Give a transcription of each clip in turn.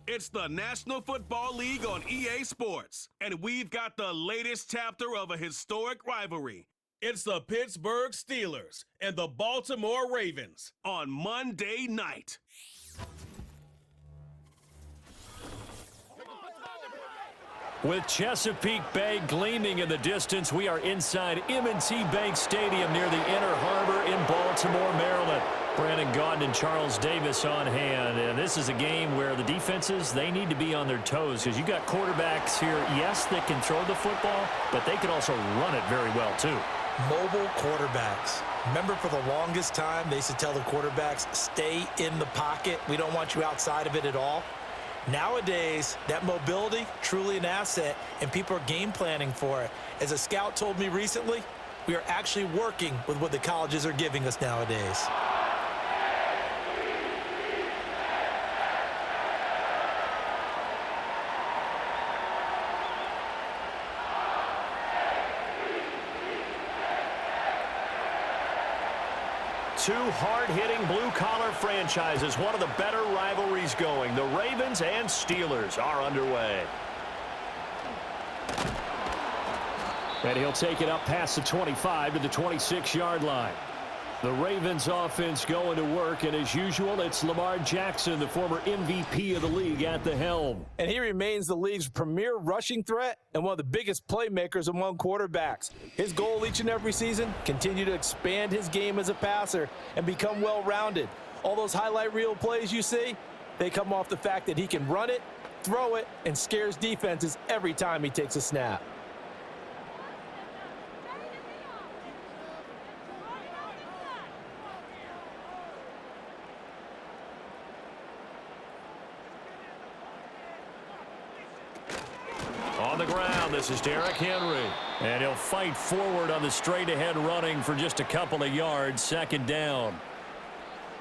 It's the National Football League on EA Sports, and we've got the latest chapter of a historic rivalry. It's the Pittsburgh Steelers and the Baltimore Ravens on Monday night. With Chesapeake Bay gleaming in the distance, we are inside M&T Bank Stadium near the Inner Harbor in Baltimore, Maryland. Brandon Gaudin and Charles Davis on hand. And this is a game where the defenses, they need to be on their toes because you got quarterbacks here, yes, that can throw the football, but they can also run it very well, too. Mobile quarterbacks. Remember, for the longest time, they used to tell the quarterbacks, stay in the pocket. We don't want you outside of it at all. Nowadays, that mobility, truly an asset, and people are game planning for it. As a scout told me recently, we are actually working with what the colleges are giving us nowadays. Two hard-hitting blue-collar franchises, one of the better rivalries going. The Ravens and Steelers are underway. And he'll take it up past the 25 to the 26-yard line. The Ravens offense going to work, and as usual, it's Lamar Jackson, the former MVP of the league, at the helm. And he remains the league's premier rushing threat and one of the biggest playmakers among quarterbacks. His goal each and every season, continue to expand his game as a passer and become well-rounded. All those highlight reel plays you see, they come off the fact that he can run it, throw it, and scares defenses every time he takes a snap. On the ground, this is Derrick Henry. And he'll fight forward on the straight-ahead running for just a couple of yards, second down.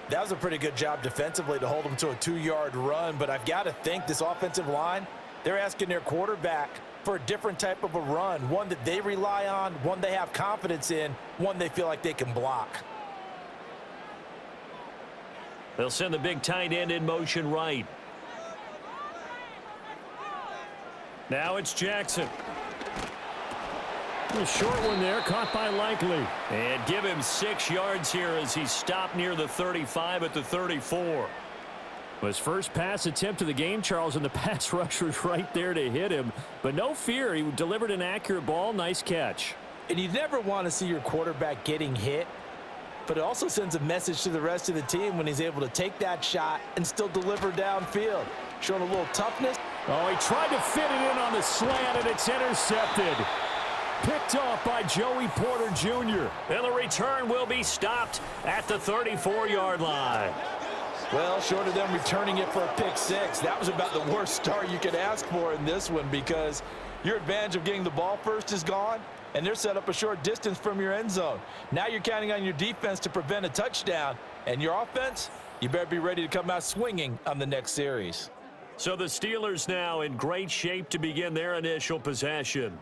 That was a pretty good job defensively to hold him to a 2-yard run, but I've got to think this offensive line, they're asking their quarterback for a different type of a run, one that they rely on, one they have confidence in, one they feel like they can block. They'll send the big tight end in motion right. Now it's Jackson. A short one there, caught by Likely. And give him 6 yards here as he stopped near the 35 at the 34. His first pass attempt of the game, Charles, and the pass rusher's right there to hit him. But no fear, he delivered an accurate ball. Nice catch. And you never want to see your quarterback getting hit, but it also sends a message to the rest of the team when he's able to take that shot and still deliver downfield. Showing a little toughness. Oh, he tried to fit it in on the slant, and it's intercepted. Picked off by Joey Porter Jr. And the return will be stopped at the 34-yard line. Well, short of them returning it for a pick six, that was about the worst start you could ask for in this one because your advantage of getting the ball first is gone, and they're set up a short distance from your end zone. Now you're counting on your defense to prevent a touchdown, and your offense, you better be ready to come out swinging on the next series. So the Steelers now in great shape to begin their initial possession.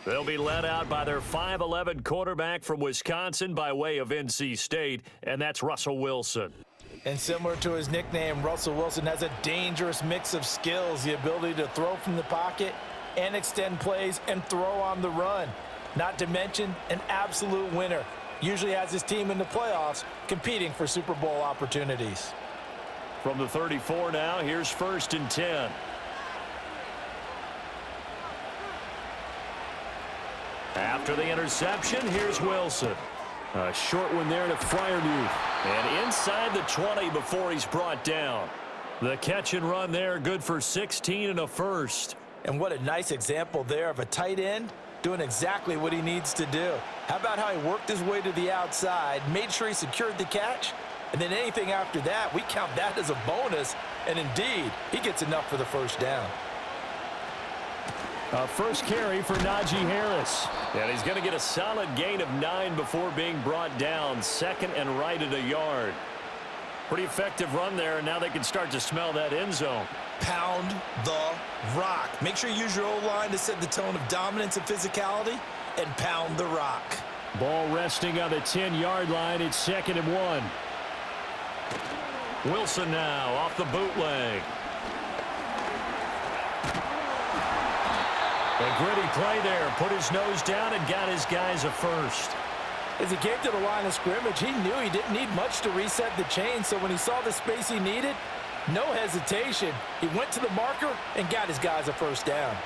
They'll be led out by their 5'11" quarterback from Wisconsin by way of NC State, and that's Russell Wilson. And similar to his nickname, Russell Wilson has a dangerous mix of skills, the ability to throw from the pocket and extend plays and throw on the run. Not to mention an absolute winner. Usually has his team in the playoffs competing for Super Bowl opportunities. From the 34 now, here's 1st and 10. After the interception, here's Wilson. A short one there to Freiermuth. And inside the 20 before he's brought down. The catch and run there, good for 16 and a first. And what a nice example there of a tight end doing exactly what he needs to do. How about how he worked his way to the outside, made sure he secured the catch, and then anything after that, we count that as a bonus. And indeed, he gets enough for the first down. First carry for Najee Harris. And he's going to get a solid gain of 9 before being brought down. 2nd and right at a yard. Pretty effective run there, and now they can start to smell that end zone. Pound the rock. Make sure you use your O-line to set the tone of dominance and physicality, and pound the rock. Ball resting on the 10-yard line. It's 2nd and 1. Wilson now off the bootleg. A gritty play there. Put his nose down and got his guys a first. As he came to the line of scrimmage, he knew he didn't need much to reset the chain, so when he saw the space he needed, no hesitation. He went to the marker and got his guys a first down.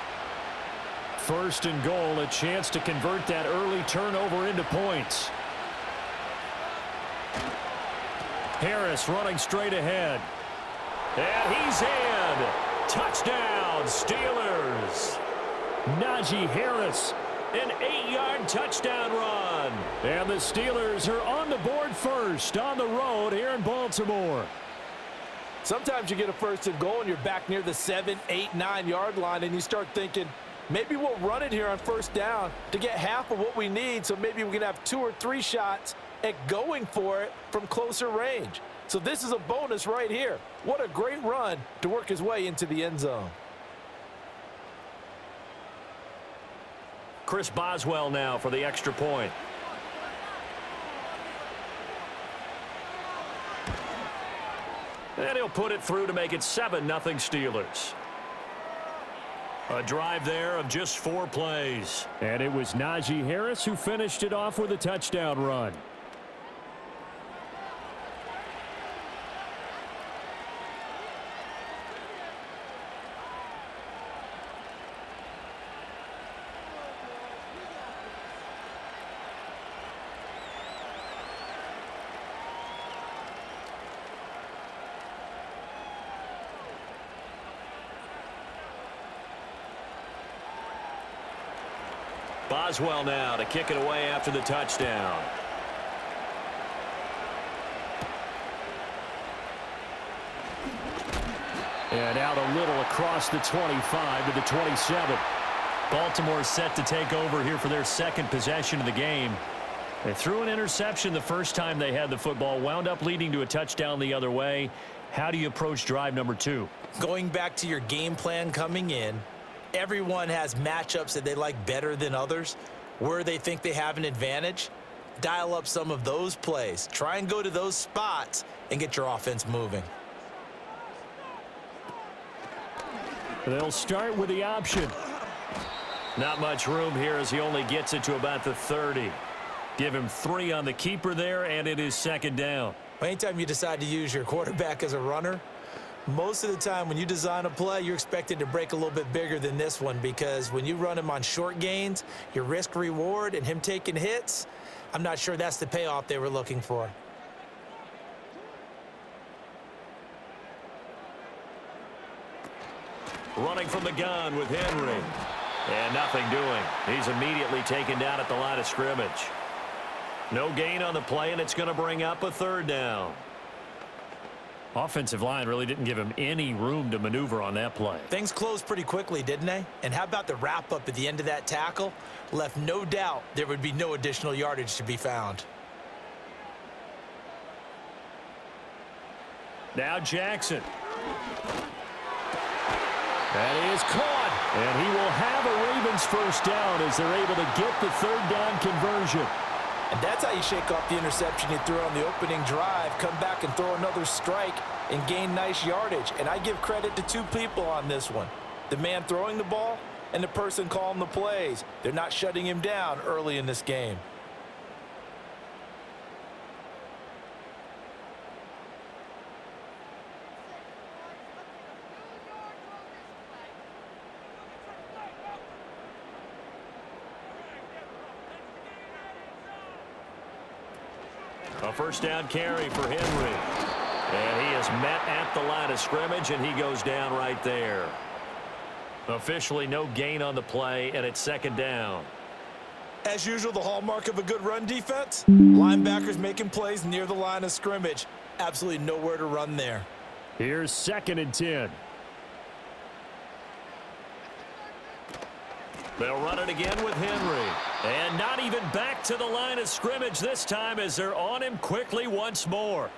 First and goal, a chance to convert that early turnover into points. Harris running straight ahead. And he's in. Touchdown, Steelers. Najee Harris, an 8-yard touchdown run. And the Steelers are on the board first on the road here in Baltimore. Sometimes you get a first and goal and you're back near the 7, 8, 9-yard line and you start thinking, maybe we'll run it here on first down to get half of what we need, so maybe we can have 2 or 3 shots at going for it from closer range. So this is a bonus right here. What a great run to work his way into the end zone. Chris Boswell now for the extra point. And he'll put it through to make it 7-0 Steelers. A drive there of just 4 plays. And it was Najee Harris who finished it off with a touchdown run. Boswell now to kick it away after the touchdown. And out a little across the 25 to the 27. Baltimore set to take over here for their second possession of the game. They threw an interception the first time they had the football, wound up leading to a touchdown the other way. How do you approach drive number 2? Going back to your game plan coming in, everyone has matchups that they like better than others, where they think they have an advantage. Dial up some of those plays. Try and go to those spots and get your offense moving. They'll start with the option. Not much room here as he only gets it to about the 30. Give him 3 on the keeper there, and it is second down. Anytime you decide to use your quarterback as a runner, most of the time when you design a play, you're expected to break a little bit bigger than this one, because when you run him on short gains, your risk reward and him taking hits, I'm not sure that's the payoff they were looking for. Running from the gun with Henry. And nothing doing. He's immediately taken down at the line of scrimmage. No gain on the play, and it's going to bring up a third down. Offensive line really didn't give him any room to maneuver on that play. Things closed pretty quickly, didn't they? And how about the wrap-up at the end of that tackle? Left no doubt there would be no additional yardage to be found. Now Jackson. And he is caught. And he will have a Ravens first down as they're able to get the third down conversion. And that's how you shake off the interception he threw on the opening drive, come back and throw another strike and gain nice yardage. And I give credit to 2 people on this one. The man throwing the ball and the person calling the plays. They're not shutting him down early in this game. A first down carry for Henry. And he is met at the line of scrimmage, and he goes down right there. Officially no gain on the play, and it's second down. As usual, the hallmark of a good run defense, linebackers making plays near the line of scrimmage. Absolutely nowhere to run there. Here's 2nd and 10. They'll run it again with Henry. And not even back to the line of scrimmage this time as they're on him quickly once more.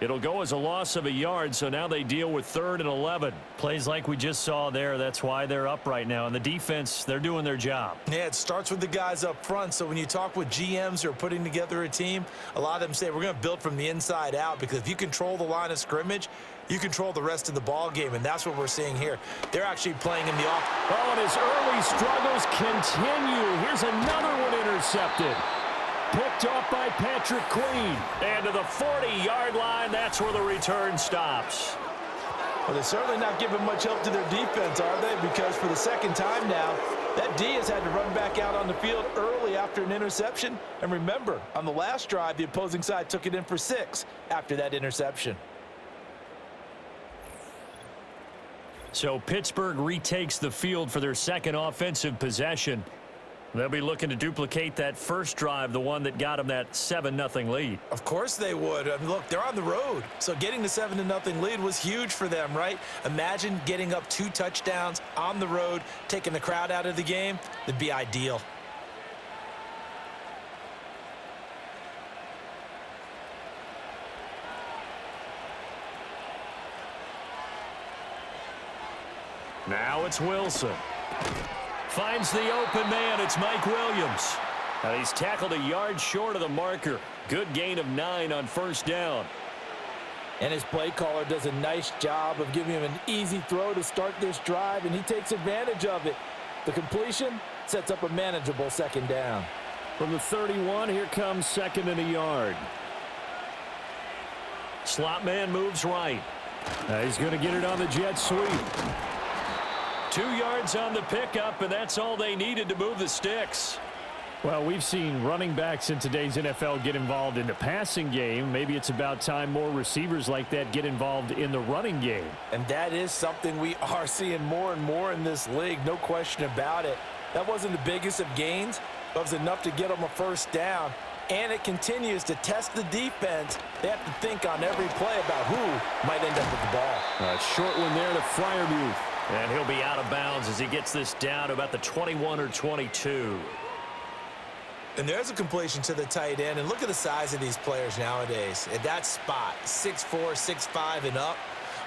It'll go as a loss of a yard, so now they deal with 3rd and 11. Plays like we just saw there. That's why they're up right now. And the defense, they're doing their job. Yeah, it starts with the guys up front. So when you talk with GMs who are putting together a team, a lot of them say we're going to build from the inside out, because if you control the line of scrimmage, you control the rest of the ball game, and that's what we're seeing here. They're actually playing in the off. Oh, and his early struggles continue. Here's another one intercepted. Picked off by Patrick Queen. And to the 40-yard line, that's where the return stops. Well, they're certainly not giving much help to their defense, are they? Because for the second time now, that D has had to run back out on the field early after an interception. And remember, on the last drive, the opposing side took it in for 6 after that interception. So Pittsburgh retakes the field for their second offensive possession. They'll be looking to duplicate that first drive, the one that got them that 7-0 lead. Of course they would. I mean, look, they're on the road. So getting the 7-0 lead was huge for them, right? Imagine getting up 2 touchdowns on the road, taking the crowd out of the game. It'd be ideal. Now it's Wilson. Finds the open man. It's Mike Williams. And he's tackled a yard short of the marker. Good gain of 9 on first down. And his play caller does a nice job of giving him an easy throw to start this drive, and he takes advantage of it. The completion sets up a manageable second down. From the 31, here comes 2nd and a yard. Slot man moves right. He's going to get it on the jet sweep. 2 yards on the pickup, and that's all they needed to move the sticks. Well, we've seen running backs in today's NFL get involved in the passing game. Maybe it's about time more receivers like that get involved in the running game. And that is something we are seeing more and more in this league, no question about it. That wasn't the biggest of gains, but it was enough to get them a first down. And it continues to test the defense. They have to think on every play about who might end up with the ball. A short one there to Freiermuth. And he'll be out of bounds as he gets this down to about the 21 or 22. And there's a completion to the tight end. And look at the size of these players nowadays. At that spot, 6'4", 6'5", and up.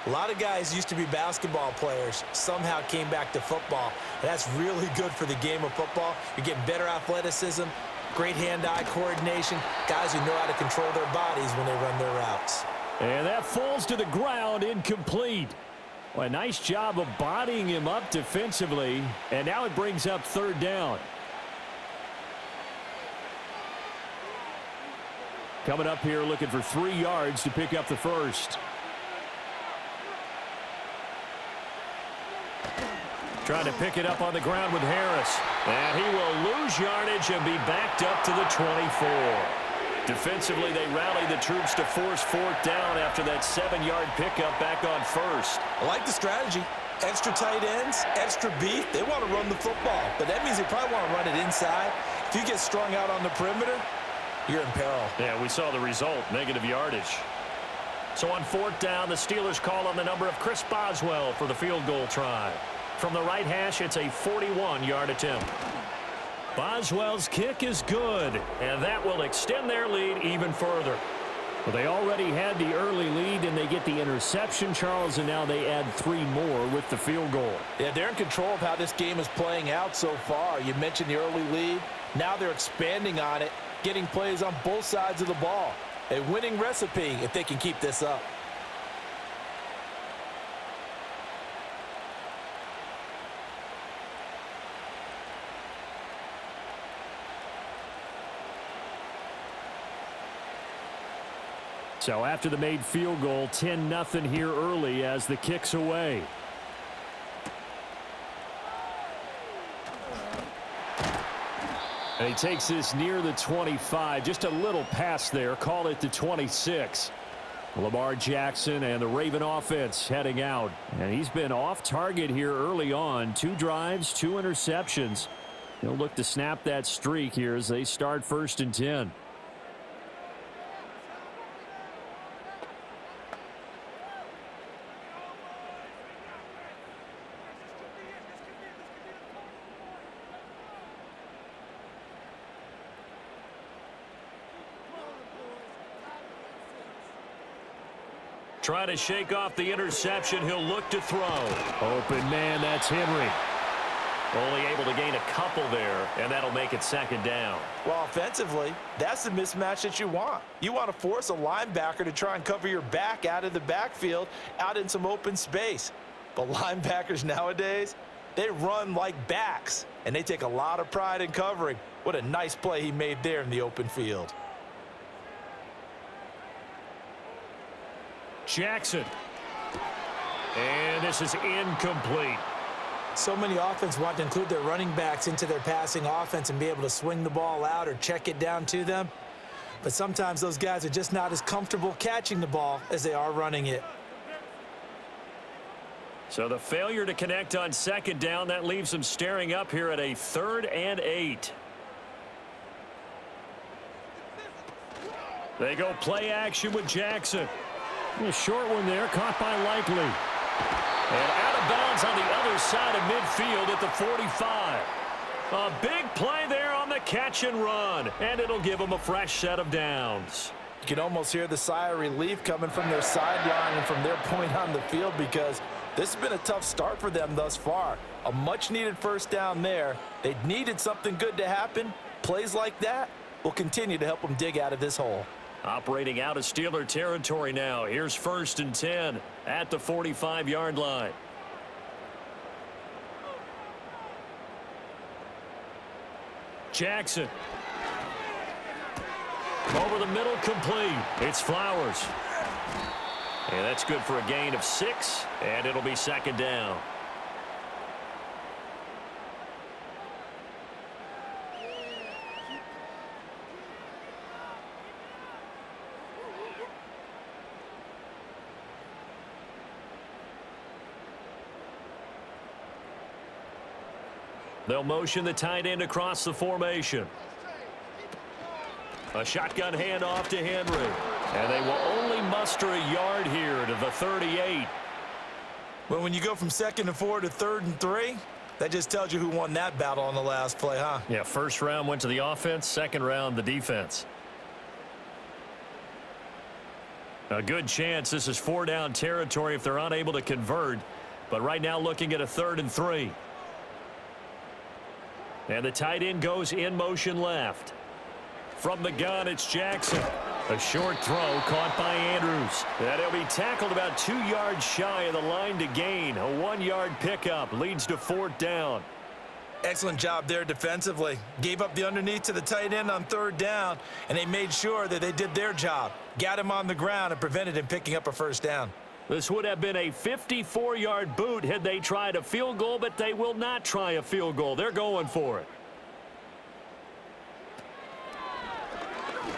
A lot of guys used to be basketball players, somehow came back to football. And that's really good for the game of football. You're getting better athleticism, great hand-eye coordination, guys who know how to control their bodies when they run their routes. And that falls to the ground, incomplete. Well, a nice job of bodying him up defensively, and now it brings up 3rd down. Coming up here looking for 3 yards to pick up the first. Trying to pick it up on the ground with Harris. And he will lose yardage and be backed up to the 24. Defensively, they rally the troops to force 4th down after that 7-yard pickup back on first. I like the strategy. Extra tight ends, extra beef. They want to run the football, but that means they probably want to run it inside. If you get strung out on the perimeter, you're in peril. Yeah, we saw the result, negative yardage. So on 4th down, the Steelers call on the number of Chris Boswell for the field goal try. From the right hash, it's a 41-yard attempt. Boswell's kick is good, and that will extend their lead even further. Well, they already had the early lead, and they get the interception, Charles, and now they add 3 more with the field goal. Yeah, they're in control of how this game is playing out so far. You mentioned the early lead. Now they're expanding on it, getting plays on both sides of the ball. A winning recipe if they can keep this up. So after the made field goal, 10-0 here early as the kick's away. And he takes this near the 25. Just a little pass there. Call it the 26. Lamar Jackson and the Raven offense heading out. And he's been off target here early on. 2 drives, 2 interceptions. He'll look to snap that streak here as they start 1st and 10. Trying to shake off the interception. He'll look to throw. Open man, that's Henry. Only able to gain a couple there, and that'll make it second down. Well, offensively, that's the mismatch that you want. You want to force a linebacker to try and cover your back out of the backfield, out in some open space. But linebackers nowadays, they run like backs, and they take a lot of pride in covering. What a nice play he made there in the open field. Jackson. And this is incomplete. So many offenses want to include their running backs into their passing offense and be able to swing the ball out or check it down to them. But sometimes those guys are just not as comfortable catching the ball as they are running it. So the failure to connect on second down, that leaves them staring up here at a 3rd and 8. They go play action with Jackson. A short one there, caught by Likely. And out of bounds on the other side of midfield at the 45. A big play there on the catch and run, and it'll give them a fresh set of downs. You can almost hear the sigh of relief coming from their sideline and from their point on the field, because this has been a tough start for them thus far. A much-needed first down there. They needed something good to happen. Plays like that will continue to help them dig out of this hole. Operating out of Steeler territory now. Here's 1st and 10 at the 45-yard line. Jackson. Over the middle, complete. It's Flowers. And that's good for a gain of 6, and it'll be second down. They'll motion the tight end across the formation. A shotgun handoff to Henry. And they will only muster a yard here to the 38. Well, when you go from 2nd and 4 to 3rd and 3, that just tells you who won that battle on the last play, huh? Yeah, first round went to the offense, second round the defense. A good chance this is 4-down territory if they're unable to convert. But right now looking at a 3rd and 3. And the tight end goes in motion left. From the gun, it's Jackson. A short throw caught by Andrews. And he'll be tackled about 2 yards shy of the line to gain. A 1-yard pickup leads to 4th down. Excellent job there defensively. Gave up the underneath to the tight end on 3rd down, and they made sure that they did their job. Got him on the ground and prevented him picking up a 1st down. This would have been a 54-yard boot had they tried a field goal, but they will not try a field goal. They're going for it.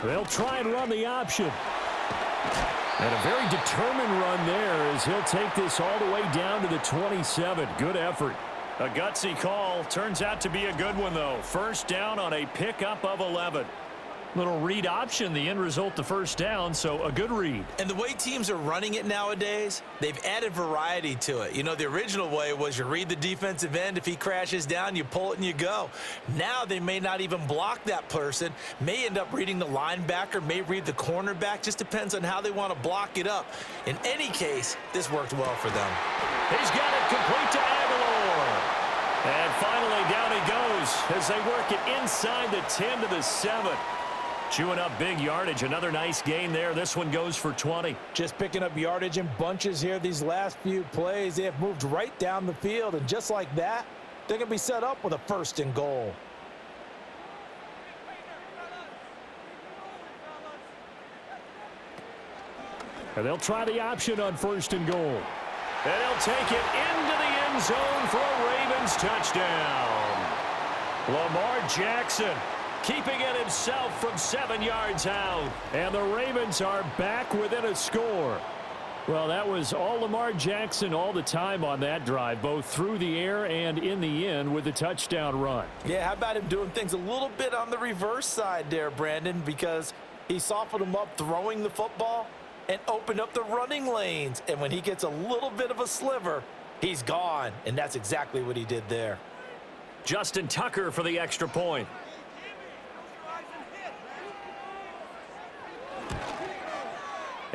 They'll try and run the option. And a very determined run there as he'll take this all the way down to the 27. Good effort. A gutsy call. Turns out to be a good one, though. First down on a pickup of 11. Little read option, the end result, the first down, so a good read. And the way teams are running it nowadays, they've added variety to it. You know, the original way was you read the defensive end. If he crashes down, you pull it and you go. Now they may not even block that person, may end up reading the linebacker, may read the cornerback. Just depends on how they want to block it up. In any case, this worked well for them. He's got it complete to Aguilar. And finally down he goes as they work it inside the 10 to the 7. Chewing up big yardage. Another nice gain there. This one goes for 20. Just picking up yardage in bunches here these last few plays. They have moved right down the field, and just like that, they're going to be set up with a 1st and goal. And they'll try the option on 1st and goal. And he'll take it into the end zone for a Ravens touchdown. Lamar Jackson keeping it himself from 7 yards out. And the Ravens are back within a score. Well, that was all Lamar Jackson all the time on that drive, both through the air and in the end with the touchdown run. Yeah, how about him doing things a little bit on the reverse side there, Brandon, because he softened him up throwing the football and opened up the running lanes. And when he gets a little bit of a sliver, he's gone. And that's exactly what he did there. Justin Tucker for the extra point.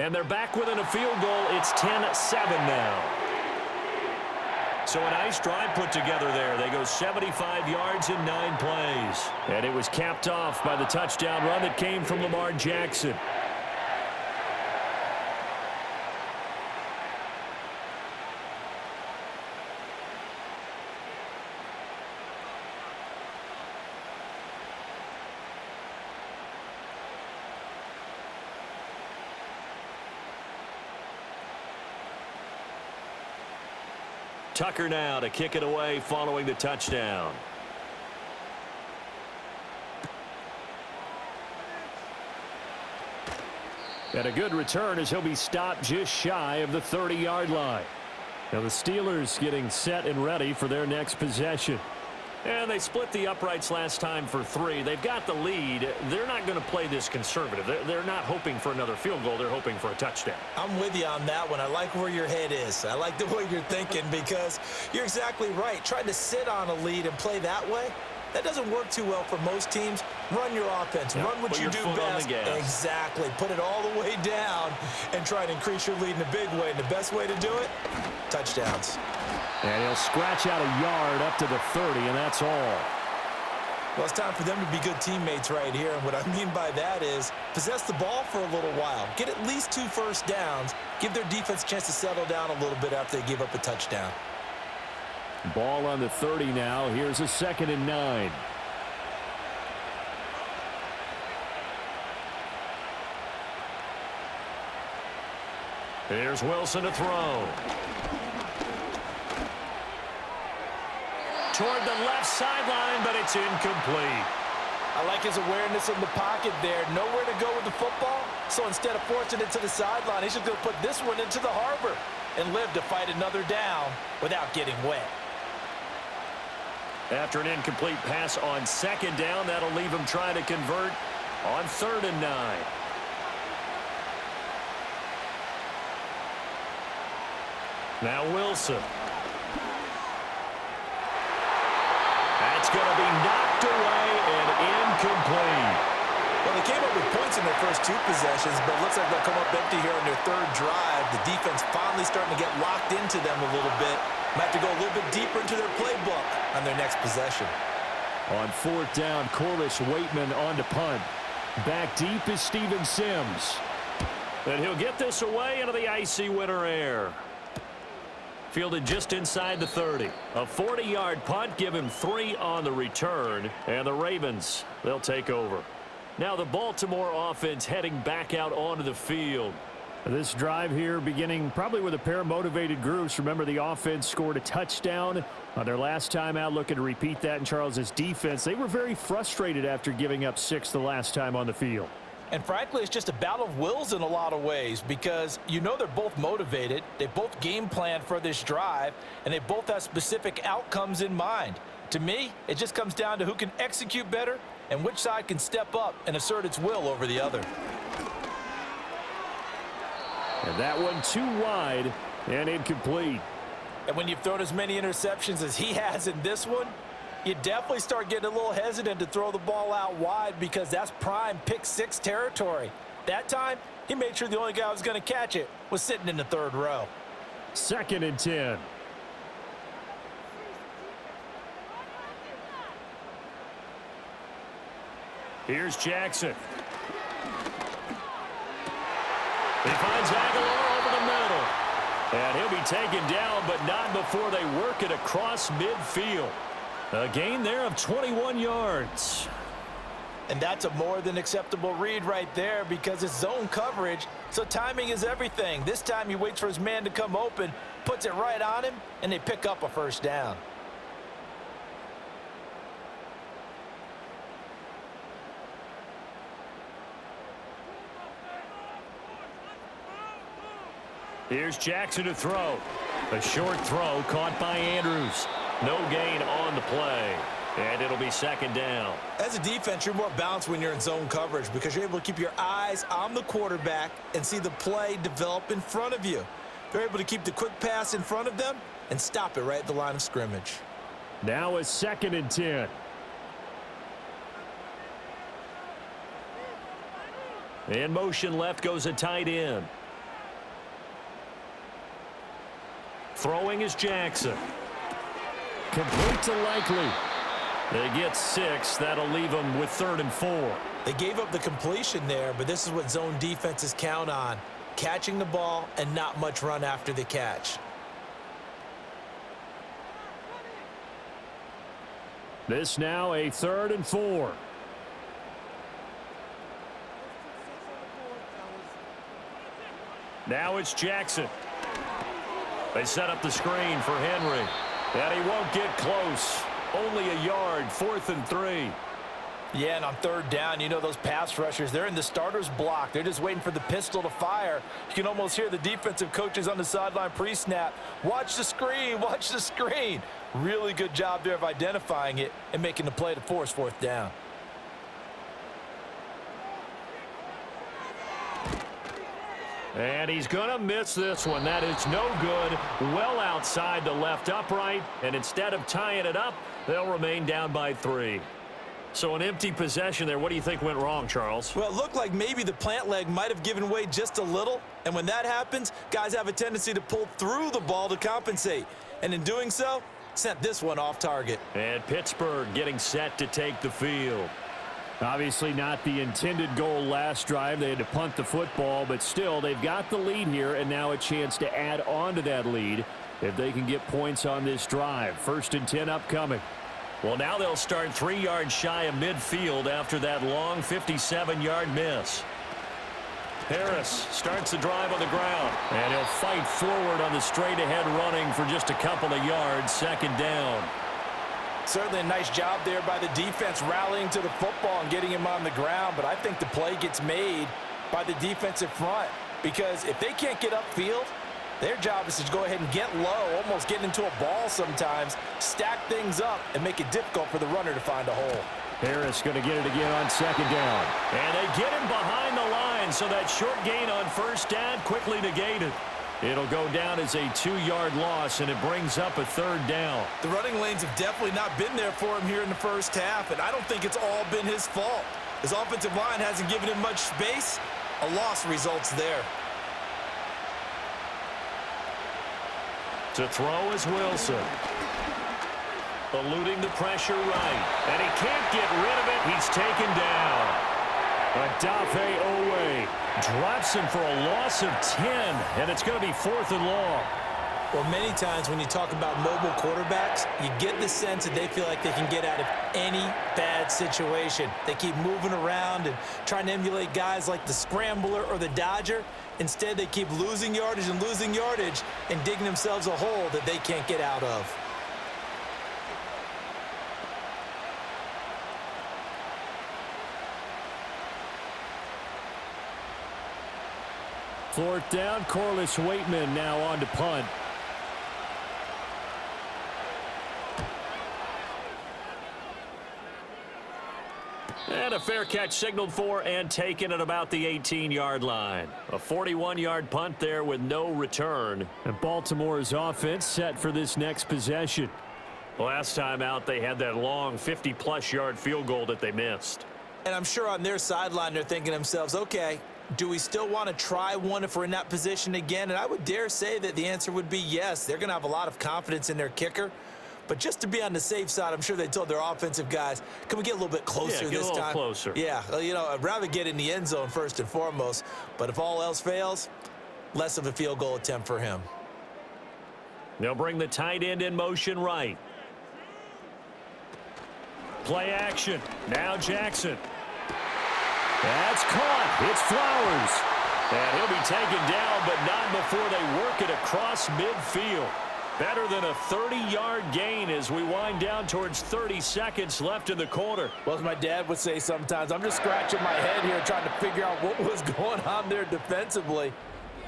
And they're back within a field goal. It's 10-7 now. So a nice drive put together there. They go 75 yards in 9 plays. And it was capped off by the touchdown run that came from Lamar Jackson. Tucker now to kick it away following the touchdown. And a good return as he'll be stopped just shy of the 30-yard line. Now the Steelers getting set and ready for their next possession. And they split the uprights last time for 3. They've got the lead. They're not going to play this conservative. They're not hoping for another field goal. They're hoping for a touchdown. I'm with you on that one. I like where your head is. I like the way you're thinking because you're exactly right. Trying to sit on a lead and play that way, that doesn't work too well for most teams. Run your offense. Yep. Run what you do best. Exactly. Put it all the way down and try to increase your lead in a big way. And the best way to do it, touchdowns. And he'll scratch out a yard up to the 30, and that's all. Well, it's time for them to be good teammates right here. And what I mean by that is possess the ball for a little while. Get at least 2 first downs. Give their defense a chance to settle down a little bit after they give up a touchdown. Ball on the 30 now. Here's a 2nd and 9. Here's Wilson to throw. Toward the left sideline, but it's incomplete. I like his awareness in the pocket there. Nowhere to go with the football. So instead of forcing it to the sideline, he's just going to put this one into the harbor and live to fight another down without getting wet. After an incomplete pass on 2nd down, that'll leave him trying to convert on 3rd and 9. Now Wilson. That's going to be knocked away and incomplete. Well, they came up with points in their first 2 possessions, but it looks like they'll come up empty here on their 3rd drive. The defense finally starting to get locked into them a little bit. Might have to go a little bit deeper into their playbook on their next possession. On 4th down, Corliss Waitman on to punt. Back deep is Steven Sims. And he'll get this away into the icy winter air. Fielded just inside the 30. A 40-yard punt, give him 3 on the return. And the Ravens, they'll take over. Now the Baltimore offense heading back out onto the field. This drive here beginning probably with a pair of motivated groups. Remember, the offense scored a touchdown on their last time out, looking to repeat that in Charles's defense. They were very frustrated after giving up 6 the last time on the field. And frankly, it's just a battle of wills in a lot of ways because you know they're both motivated. They both game plan for this drive, and they both have specific outcomes in mind. To me, it just comes down to who can execute better and which side can step up and assert its will over the other. And that one too wide and incomplete. And when you've thrown as many interceptions as he has in this one, you definitely start getting a little hesitant to throw the ball out wide because that's prime pick 6 territory. That time, he made sure the only guy who was going to catch it was sitting in the 3rd row. 2nd and 10. Here's Jackson. He finds Aguilar over the middle. And he'll be taken down, but not before they work it across midfield. A gain there of 21 yards. And that's a more than acceptable read right there because it's zone coverage, so timing is everything. This time he waits for his man to come open, puts it right on him, and they pick up a 1st down. Here's Jackson to throw. A short throw caught by Andrews. No gain on the play. And it'll be 2nd down. As a defense, you're more balanced when you're in zone coverage because you're able to keep your eyes on the quarterback and see the play develop in front of you. They're able to keep the quick pass in front of them and stop it right at the line of scrimmage. Now a 2nd and 10. In motion left goes a tight end. Throwing is Jackson. Complete to Likely. They get 6. That'll leave them with 3rd and 4. They gave up the completion there, but this is what zone defenses count on. Catching the ball and not much run after the catch. This now a 3rd and 4. Now it's Jackson. They set up the screen for Henry. And he won't get close. Only a yard, 4th and 3. Yeah, and on 3rd down, you know those pass rushers, they're in the starter's block. They're just waiting for the pistol to fire. You can almost hear the defensive coaches on the sideline pre-snap. Watch the screen, watch the screen. Really good job there of identifying it and making the play to force 4th down. And he's going to miss this one. That is no good. Well outside the left upright. And instead of tying it up, they'll remain down by 3. So an empty possession there. What do you think went wrong, Charles? Well, it looked like maybe the plant leg might have given way just a little. And when that happens, guys have a tendency to pull through the ball to compensate. And in doing so, sent this one off target. And Pittsburgh getting set to take the field. Obviously not the intended goal last drive. They had to punt the football, but still they've got the lead here and now a chance to add on to that lead if they can get points on this drive. 1st and 10 upcoming. Well, now they'll start 3 yards shy of midfield after that long 57-yard miss. Harris starts the drive on the ground, and he'll fight forward on the straight-ahead running for just a couple of yards, 2nd down. Certainly a nice job there by the defense rallying to the football and getting him on the ground, but I think the play gets made by the defensive front because if they can't get upfield, their job is to go ahead and get low, almost get into a ball sometimes, stack things up, and make it difficult for the runner to find a hole. Harris going to get it again on 2nd down. And they get him behind the line, so that short gain on 1st down quickly negated. It'll go down as a 2-yard loss, and it brings up a 3rd down. The running lanes have definitely not been there for him here in the 1st half, and I don't think it's all been his fault. His offensive line hasn't given him much space. A loss results there. To throw is Wilson. Eluding the pressure right. And he can't get rid of it. He's taken down. Adafe Owe drops him for a loss of 10, and it's going to be 4th and long. Well, many times when you talk about mobile quarterbacks, you get the sense that they feel like they can get out of any bad situation. They keep moving around and trying to emulate guys like the Scrambler or the Dodger. Instead, they keep losing yardage and digging themselves a hole that they can't get out of. Fourth down, Corliss Waitman now on to punt. And a fair catch signaled for and taken at about the 18-yard line. A 41-yard punt there with no return. And Baltimore's offense set for this next possession. Last time out, they had that long 50-plus yard field goal that they missed. And I'm sure on their sideline they're thinking to themselves, okay, do we still want to try one if we're in that position again? And I would dare say that the answer would be yes. They're going to have a lot of confidence in their kicker. But just to be on the safe side, I'm sure they told their offensive guys, can we get a little bit closer this time? Yeah, get a little closer. Yeah, well, you know, I'd rather get in the end zone first and foremost. But if all else fails, less of a field goal attempt for him. They'll bring the tight end in motion right. Play action. Now Jackson. That's caught. It's Flowers. And he'll be taken down, but not before they work it across midfield. Better than a 30-yard gain as we wind down towards 30 seconds left in the quarter. Well, as my dad would say sometimes, I'm just scratching my head here trying to figure out what was going on there defensively.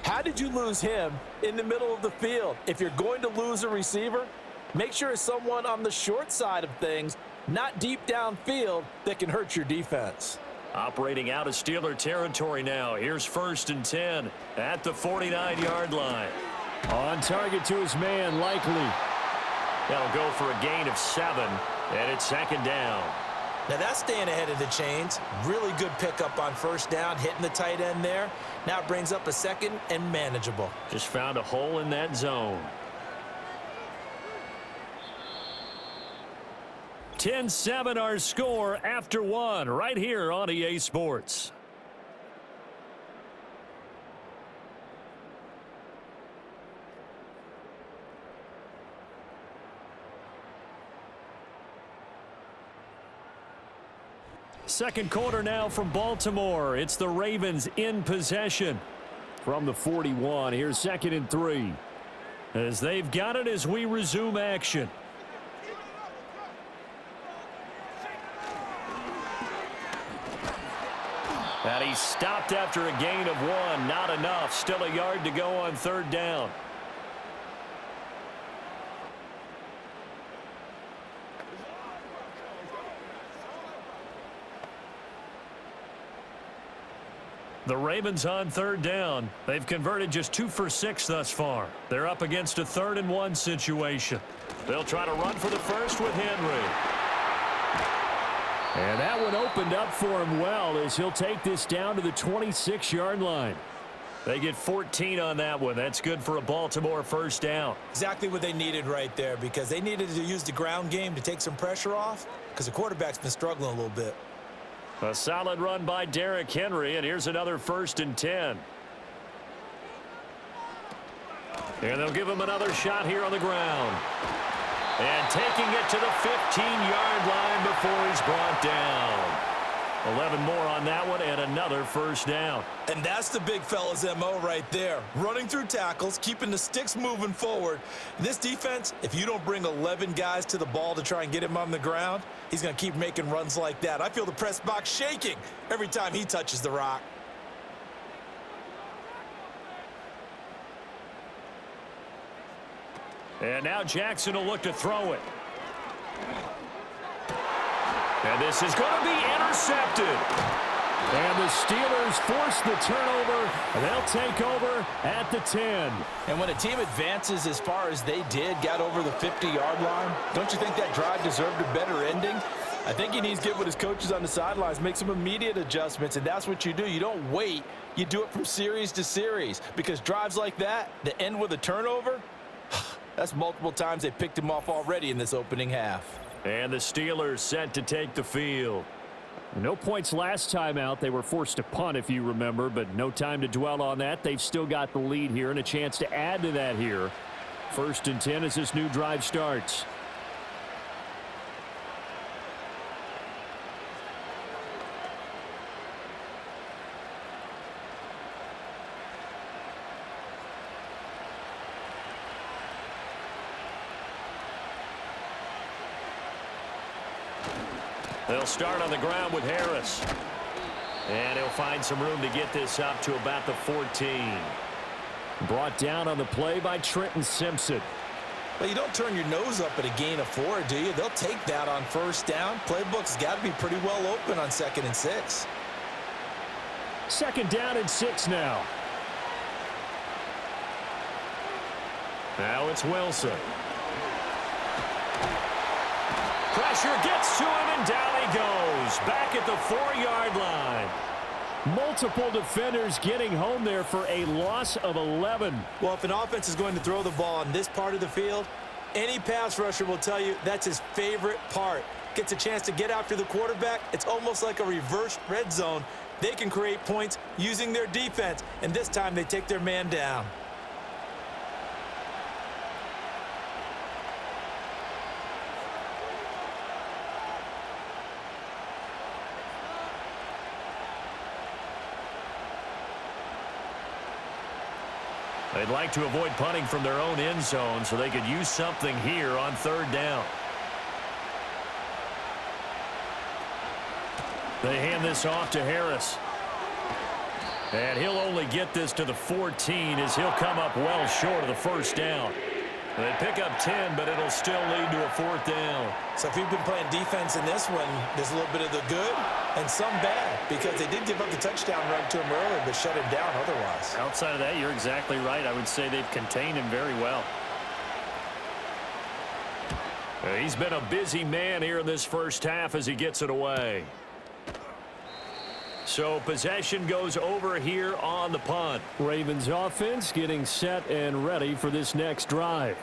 How did you lose him in the middle of the field? If you're going to lose a receiver, make sure it's someone on the short side of things, not deep downfield, that can hurt your defense. Operating out of Steeler territory now. Here's 1st and 10 at the 49-yard line. On target to his man, Likely. That'll go for a gain of 7, and it's 2nd down. Now that's staying ahead of the chains. Really good pickup on 1st down, hitting the tight end there. Now it brings up a 2nd and manageable. Just found a hole in that zone. 10-7 our score after one right here on EA Sports. Second quarter now from Baltimore. It's the Ravens in possession. From the 41, here's 2nd and 3. As they've got it as we resume action. And he stopped after a gain of 1. Not enough. Still a yard to go on 3rd down. The Ravens on 3rd down. They've converted just 2 for 6 thus far. They're up against a 3rd and 1 situation. They'll try to run for the first with Henry. And that one opened up for him well as he'll take this down to the 26-yard line. They get 14 on that one. That's good for a Baltimore first down. Exactly what they needed right there, because they needed to use the ground game to take some pressure off, because the quarterback's been struggling a little bit. A solid run by Derrick Henry, and here's another 1st and 10. And they'll give him another shot here on the ground. And taking it to the 15-yard line before he's brought down. 11 more on that one, and another first down. And that's the big fella's MO right there. Running through tackles, keeping the sticks moving forward. This defense, if you don't bring 11 guys to the ball to try and get him on the ground, he's going to keep making runs like that. I feel the press box shaking every time he touches the rock. And now Jackson will look to throw it. And this is going to be intercepted. And the Steelers force the turnover. They'll take over at the 10. And when a team advances as far as they did, got over the 50-yard line, don't you think that drive deserved a better ending? I think he needs to get with his coaches on the sidelines, make some immediate adjustments, and that's what you do. You don't wait. You do it from series to series, because drives like that end with a turnover, that's multiple times they picked him off already in this opening half. And the Steelers set to take the field. No points last time out. They were forced to punt, if you remember, but no time to dwell on that. They've still got the lead here and a chance to add to that here. 1st and 10 as this new drive starts. They'll start on the ground with Harris. And he'll find some room to get this up to about the 14. Brought down on the play by Trenton Simpson. Well, you don't turn your nose up at a gain of 4, do you? They'll take that on 1st down. Playbook's got to be pretty well open on 2nd and 6. 2nd down and 6 now. Now it's Wilson. Pressure gets to him, and down he goes. Back at the 4-yard line. Multiple defenders getting home there for a loss of 11. Well, if an offense is going to throw the ball on this part of the field, any pass rusher will tell you that's his favorite part. Gets a chance to get after the quarterback. It's almost like a reverse red zone. They can create points using their defense, and this time they take their man down. They'd like to avoid punting from their own end zone so they could use something here on 3rd down. They hand this off to Harris. And he'll only get this to the 14 as he'll come up well short of the 1st down. They pick up 10, but it'll still lead to a 4th down. So if you've been playing defense in this one, there's a little bit of the good and some bad, because they did give up the touchdown run to him earlier, but shut him down otherwise. Outside of that, you're exactly right. I would say they've contained him very well. He's been a busy man here in this first half as he gets it away. So possession goes over here on the punt. Ravens offense getting set and ready for this next drive.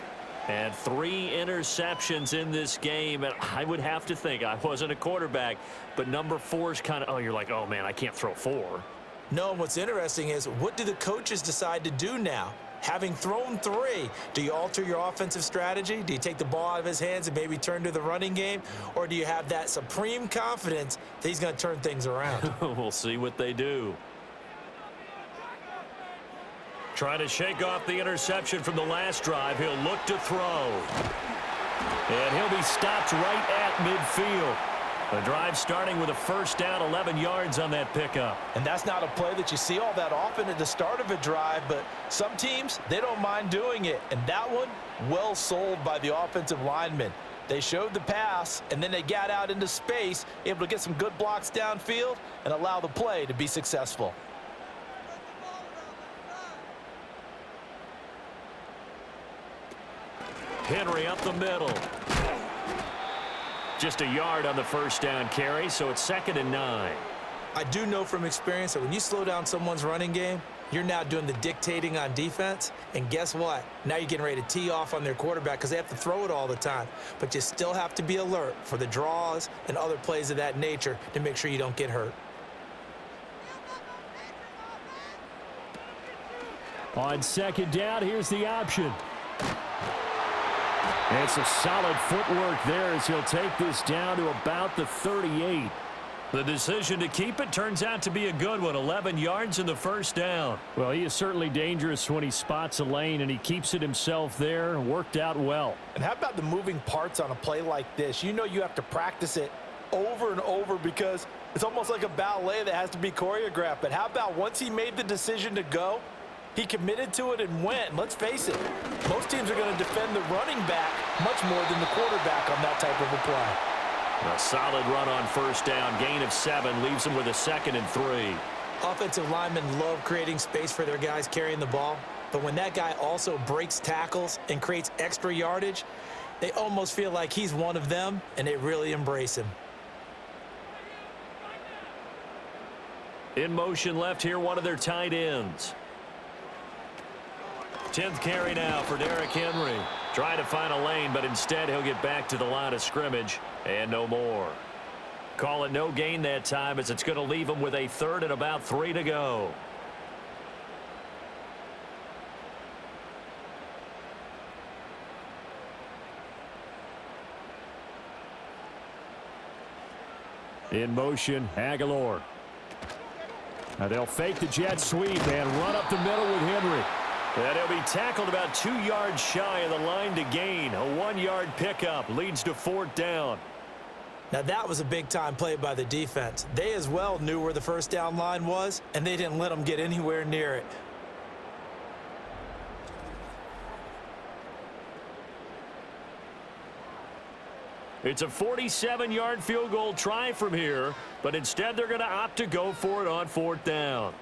And 3 interceptions in this game. And I would have to think, I wasn't a quarterback, but number 4 is kind of, oh, you're like, oh, man, I can't throw 4. No, what's interesting is, what do the coaches decide to do now? Having thrown 3, do you alter your offensive strategy? Do you take the ball out of his hands and maybe turn to the running game? Or do you have that supreme confidence that he's going to turn things around? We'll see what they do. Trying to shake off the interception from the last drive. He'll look to throw. And he'll be stopped right at midfield. The drive starting with a first down, 11 yards on that pickup. And that's not a play that you see all that often at the start of a drive, but some teams, they don't mind doing it. And that one, well sold by the offensive lineman. They showed the pass, and then they got out into space, able to get some good blocks downfield and allow the play to be successful. Henry up the middle. Just a yard on the first down carry, so it's 2nd and 9. I do know from experience that when you slow down someone's running game, you're now doing the dictating on defense. And guess what? Now you're getting ready to tee off on their quarterback because they have to throw it all the time. But you still have to be alert for the draws and other plays of that nature to make sure you don't get hurt. On 2nd down, here's the option. It's a solid footwork there as he'll take this down to about the 38. The decision to keep it turns out to be a good one. 11 yards in the first down. Well, he is certainly dangerous when he spots a lane, and he keeps it himself there. Worked out well. And how about the moving parts on a play like this? You know you have to practice it over and over because it's almost like a ballet that has to be choreographed. But how about once he made the decision to go, he committed to it and went. Let's face it, most teams are going to defend the running back much more than the quarterback on that type of a play. A solid run on first down. Gain of 7 leaves them with a 2nd and 3. Offensive linemen love creating space for their guys carrying the ball. But when that guy also breaks tackles and creates extra yardage, they almost feel like he's one of them, and they really embrace him. In motion left here, one of their tight ends. 10th carry now for Derrick Henry. Trying to find a lane, but instead he'll get back to the line of scrimmage and no more. Call it no gain that time as it's going to leave him with a 3rd and about 3 to go. In motion, Aguilar. Now they'll fake the jet sweep and run up the middle with Henry. And he'll be tackled about 2 yards shy of the line to gain. A 1-yard pickup leads to 4th down. Now that was a big-time play by the defense. They as well knew where the first down line was, and they didn't let them get anywhere near it. It's a 47-yard field goal try from here, but instead they're going to opt to go for it on 4th down.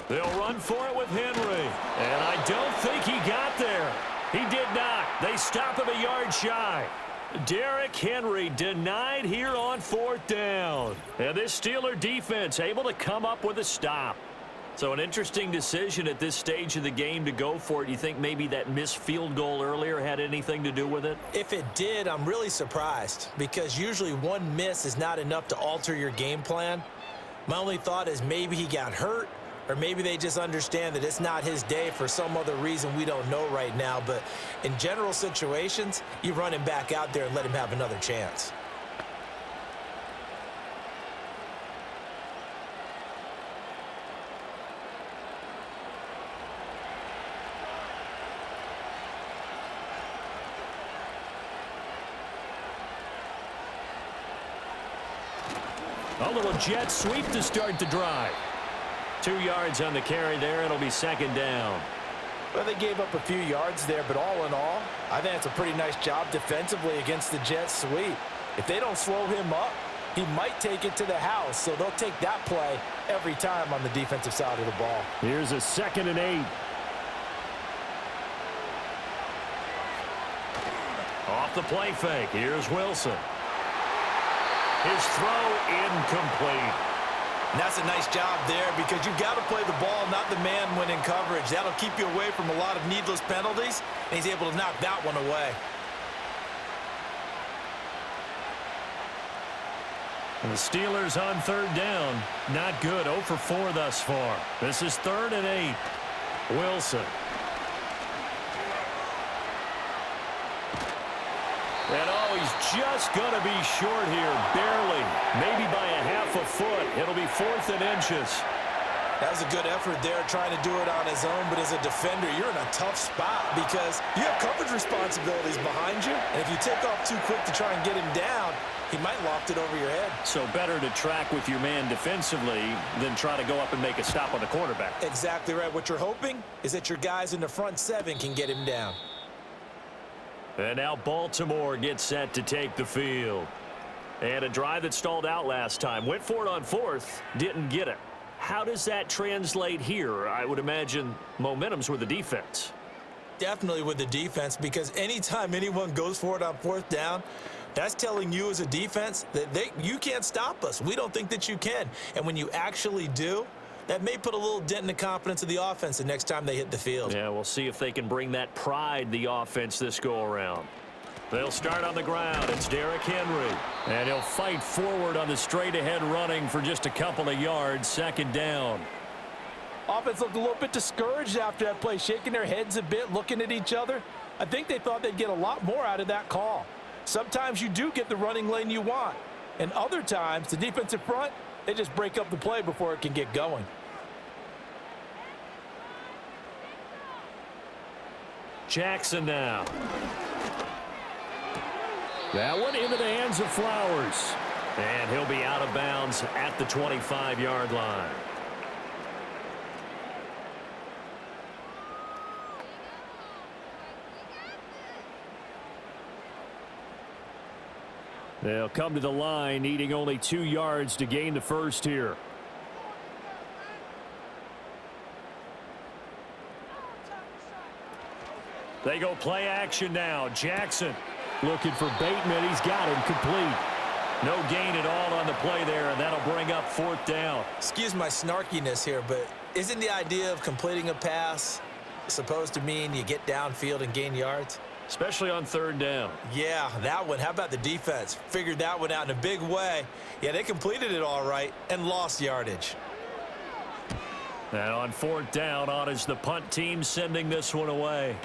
They'll run for it with Henry. And I don't think he got there. He did not. They stop him a yard shy. Derrick Henry denied here on 4th down. And this Steeler defense able to come up with a stop. So an interesting decision at this stage of the game to go for it. You think maybe that missed field goal earlier had anything to do with it? If it did, I'm really surprised because usually one miss is not enough to alter your game plan. My only thought is maybe he got hurt, or maybe they just understand that it's not his day for some other reason we don't know right now. But in general situations, you run him back out there and let him have another chance. A little jet sweep to start the drive. 2 yards on the carry there. It'll be 2nd down. Well, they gave up a few yards there, but all in all, I think it's a pretty nice job defensively against the jet sweep. If they don't slow him up, he might take it to the house, so they'll take that play every time on the defensive side of the ball. Here's a 2nd and 8. Off the play fake. Here's Wilson. His throw incomplete. And that's a nice job there because you've got to play the ball, not the man when in coverage. That'll keep you away from a lot of needless penalties, and he's able to knock that one away. And the Steelers on third down. Not good. 0 for 4 thus far. This is 3rd and 8. Wilson. And he's just going to be short here. Barely. Maybe by a half a foot. It'll be 4th and inches. That was a good effort there trying to do it on his own, but as a defender, you're in a tough spot because you have coverage responsibilities behind you, and if you take off too quick to try and get him down, he might loft it over your head. So better to track with your man defensively than try to go up and make a stop on the quarterback. Exactly right. What you're hoping is that your guys in the front 7 can get him down. And now Baltimore gets set to take the field. And a drive that stalled out last time. Went for it on 4th. Didn't get it. How does that translate here? I would imagine momentum's with the defense. Definitely with the defense, because anytime anyone goes for it on 4th down, that's telling you as a defense that you can't stop us. We don't think that you can. And when you actually do, that may put a little dent in the confidence of the offense the next time they hit the field. Yeah, we'll see if they can bring that pride, the offense, this go-around. They'll start on the ground. It's Derrick Henry. And he'll fight forward on the straight-ahead running for just a couple of yards. 2nd down. Offense looked a little bit discouraged after that play, shaking their heads a bit, looking at each other. I think they thought they'd get a lot more out of that call. Sometimes you do get the running lane you want. And other times, the defensive front, they just break up the play before it can get going. Jackson now. That one into the hands of Flowers. And he'll be out of bounds at the 25-yard line. They'll come to the line, needing only 2 yards to gain the first here. They go play action now. Jackson looking for Bateman. He's got him complete. No gain at all on the play there, and that'll bring up 4th down. Excuse my snarkiness here, but isn't the idea of completing a pass supposed to mean you get downfield and gain yards? Especially on 3rd down. Yeah, that one. How about the defense? Figured that one out in a big way. Yeah, they completed it all right and lost yardage. And on 4th down, on is the punt team sending this one away.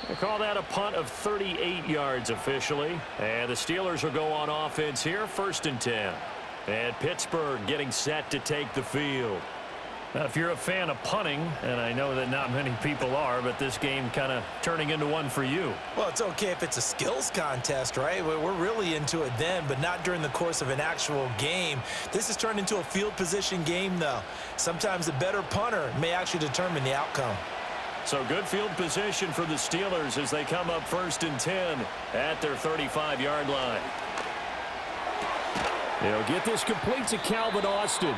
They call that a punt of 38 yards officially. And the Steelers will go on offense here, 1st and 10. And Pittsburgh getting set to take the field. Now, if you're a fan of punting, and I know that not many people are, but this game kind of turning into one for you. Well, it's okay if it's a skills contest, right? We're really into it then, but not during the course of an actual game. This has turned into a field position game, though. Sometimes the better punter may actually determine the outcome. So good field position for the Steelers as they come up 1st and 10 at their 35-yard line. They'll get this complete to Calvin Austin.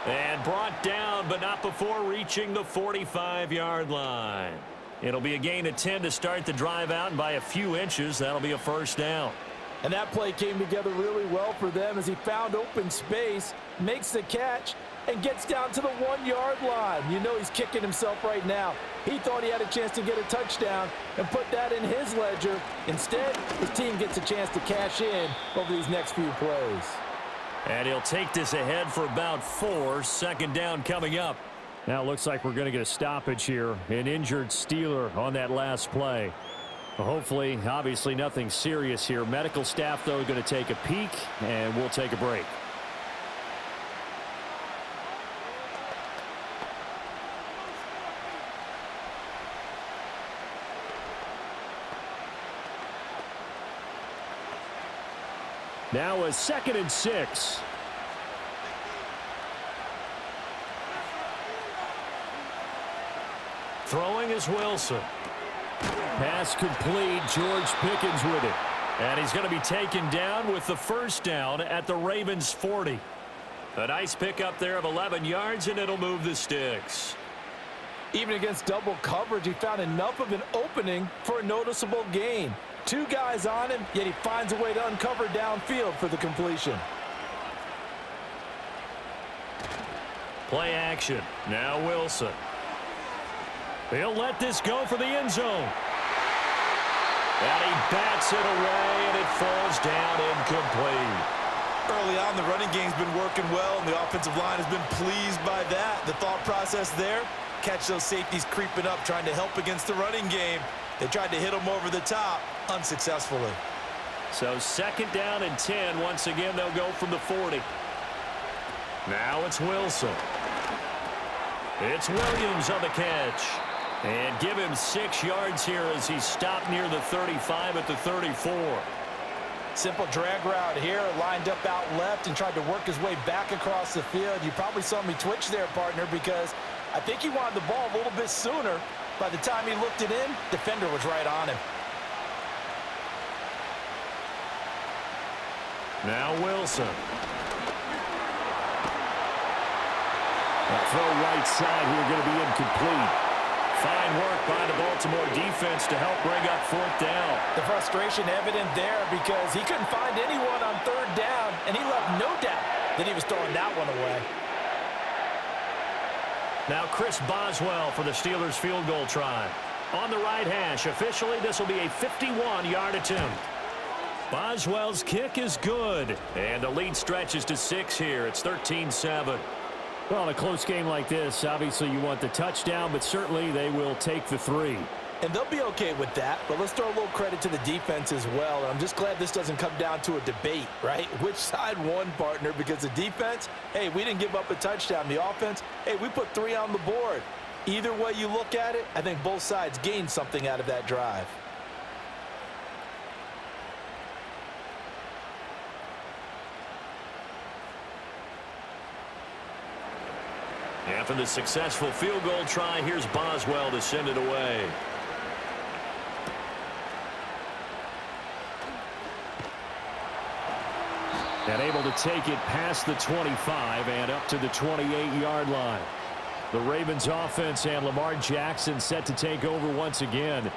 And brought down, but not before reaching the 45-yard line. It'll be a gain of 10 to start the drive out, and by a few inches, that'll be a 1st down. And that play came together really well for them as he found open space, makes the catch, and gets down to the 1-yard line. You know he's kicking himself right now. He thought he had a chance to get a touchdown and put that in his ledger. Instead, his team gets a chance to cash in over these next few plays. And he'll take this ahead for about 4. 2nd down coming up. Now it looks like we're going to get a stoppage here. An injured Steeler on that last play. Well, hopefully, obviously nothing serious here. Medical staff, though, going to take a peek, and we'll take a break. Now a 2nd and 6. Throwing is Wilson. Pass complete. George Pickens with it. And he's going to be taken down with the 1st down at the Ravens 40. A nice pickup there of 11 yards, and it'll move the sticks. Even against double coverage, he found enough of an opening for a noticeable gain. 2 guys on him, yet he finds a way to uncover downfield for the completion. Play action. Now Wilson. He'll let this go for the end zone. And he bats it away, and it falls down incomplete. Early on, the running game's been working well, and the offensive line has been pleased by that. The thought process there, catch those safeties creeping up, trying to help against the running game. They tried to hit them over the top, unsuccessfully. So 2nd down and 10. Once again, they'll go from the 40. Now it's Wilson. It's Williams on the catch. And give him 6 yards here as he stopped near the 35 at the 34. Simple drag route here, lined up out left and tried to work his way back across the field. You probably saw me twitch there, partner, because I think he wanted the ball a little bit sooner. By the time he looked it in, defender was right on him. Now Wilson. That throw right side here going to be incomplete. Fine work by the Baltimore defense to help bring up 4th down. The frustration evident there because he couldn't find anyone on 3rd down, and he left no doubt that he was throwing that one away. Now Chris Boswell for the Steelers field goal try. On the right hash, officially this will be a 51-yard attempt. Boswell's kick is good, and the lead stretches to 6 here. It's 13-7. Well, in a close game like this, obviously you want the touchdown, but certainly they will take the 3. And they'll be okay with that, but let's throw a little credit to the defense as well. And I'm just glad this doesn't come down to a debate, right? Which side won, partner? Because the defense, hey, we didn't give up a touchdown. The offense, hey, we put 3 on the board. Either way you look at it, I think both sides gained something out of that drive. After the successful field goal try, here's Boswell to send it away. And able to take it past the 25 and up to the 28-yard line. The Ravens offense and Lamar Jackson set to take over once again.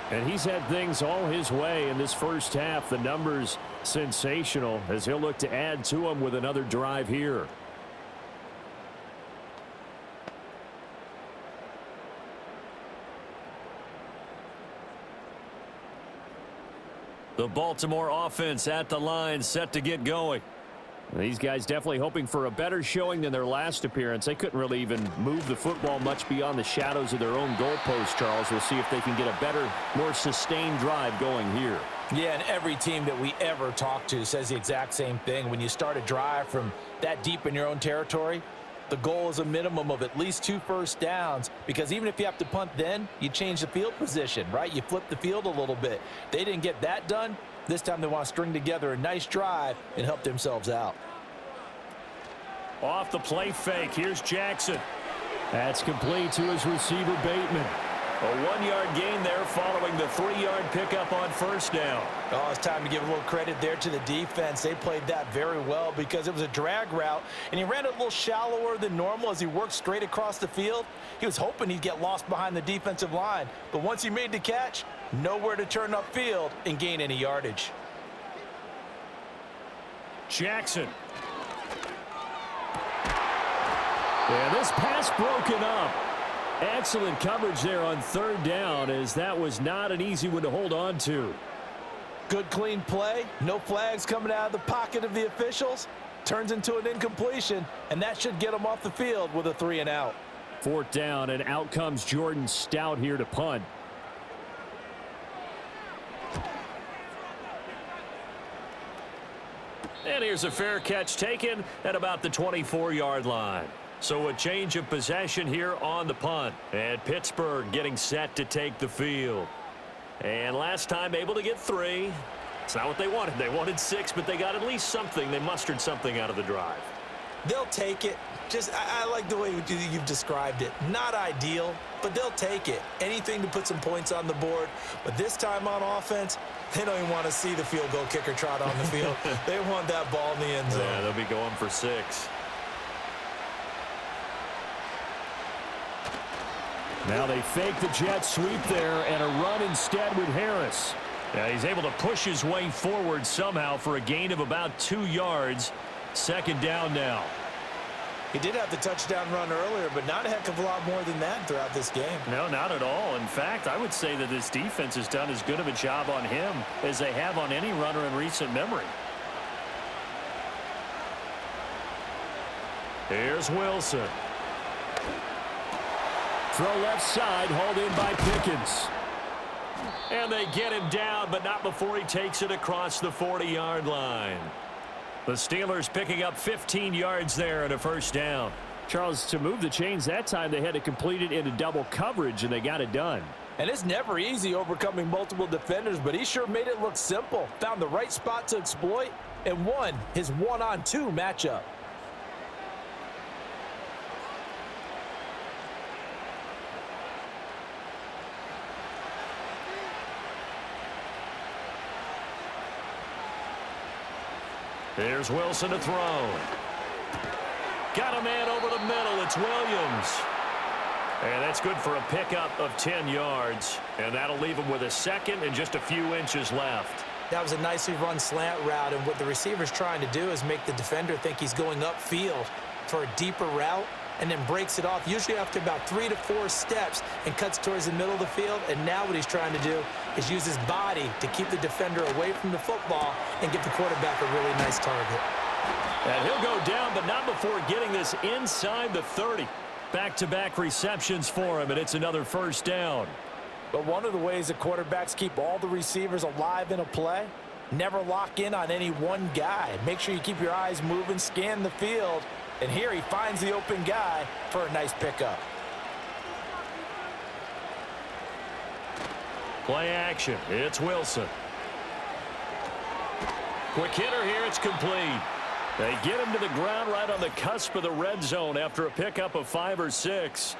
And he's had things all his way in this first half. The numbers sensational as he'll look to add to them with another drive here. The Baltimore offense at the line, set to get going. These guys definitely hoping for a better showing than their last appearance. They couldn't really even move the football much beyond the shadows of their own goalpost, Charles. We'll see if they can get a better, more sustained drive going here. Yeah, and every team that we ever talk to says the exact same thing. When you start a drive from that deep in your own territory, the goal is a minimum of at least 2 first downs, because even if you have to punt then, you change the field position, right? You flip the field a little bit. They didn't get that done. This time they want to string together a nice drive and help themselves out. Off the play fake, here's Jackson. That's complete to his receiver, Bateman. A 1-yard gain there following the 3-yard pickup on first down. Oh, it's time to give a little credit there to the defense. They played that very well because it was a drag route, and he ran it a little shallower than normal as he worked straight across the field. He was hoping he'd get lost behind the defensive line, but once he made the catch, nowhere to turn upfield and gain any yardage. Jackson. Yeah, this pass broken up. Excellent coverage there on 3rd down, as that was not an easy one to hold on to. Good clean play, no flags coming out of the pocket of the officials. Turns into an incompletion, and that should get them off the field with a 3 and out. 4th down, and out comes Jordan Stout here to punt. And here's a fair catch taken at about the 24-yard line. So a change of possession here on the punt. And Pittsburgh getting set to take the field. And last time able to get 3. It's not what they wanted. They wanted 6, but they got at least something. They mustered something out of the drive. They'll take it. I like the way you've described it. Not ideal, but they'll take it. Anything to put some points on the board. But this time on offense, they don't even want to see the field goal kicker trot on the field. They want that ball in the end zone. Yeah, they'll be going for 6. Now they fake the jet sweep there and a run instead with Harris. Yeah, he's able to push his way forward somehow for a gain of about 2 yards. 2nd down now. He did have the touchdown run earlier, but not a heck of a lot more than that throughout this game. No, not at all. In fact, I would say that this defense has done as good of a job on him as they have on any runner in recent memory. Here's Wilson. Throw left side, hauled in by Pickens. And they get him down, but not before he takes it across the 40-yard line. The Steelers picking up 15 yards there and a first down. Charles, to move the chains that time, they had to complete it into double coverage, and they got it done. And it's never easy overcoming multiple defenders, but he sure made it look simple. Found the right spot to exploit and won his one-on-two matchup. Here's Wilson to throw. Got a man over the middle. It's Williams. And that's good for a pickup of 10 yards. And that'll leave him with a second and just a few inches left. That was a nicely run slant route, and what the receiver's trying to do is make the defender think he's going upfield for a deeper route and then breaks it off, usually after about 3 to 4 steps, and cuts towards the middle of the field. And now what he's trying to do is use his body to keep the defender away from the football and give the quarterback a really nice target. And he'll go down, but not before getting this inside the 30. Back-to-back receptions for him, and it's another first down. But one of the ways that quarterbacks keep all the receivers alive in a play, never lock in on any one guy. Make sure you keep your eyes moving, scan the field. And here he finds the open guy for a nice pickup. Play action. It's Wilson. Quick hitter here. It's complete. They get him to the ground right on the cusp of the red zone after a pickup of 5 or 6.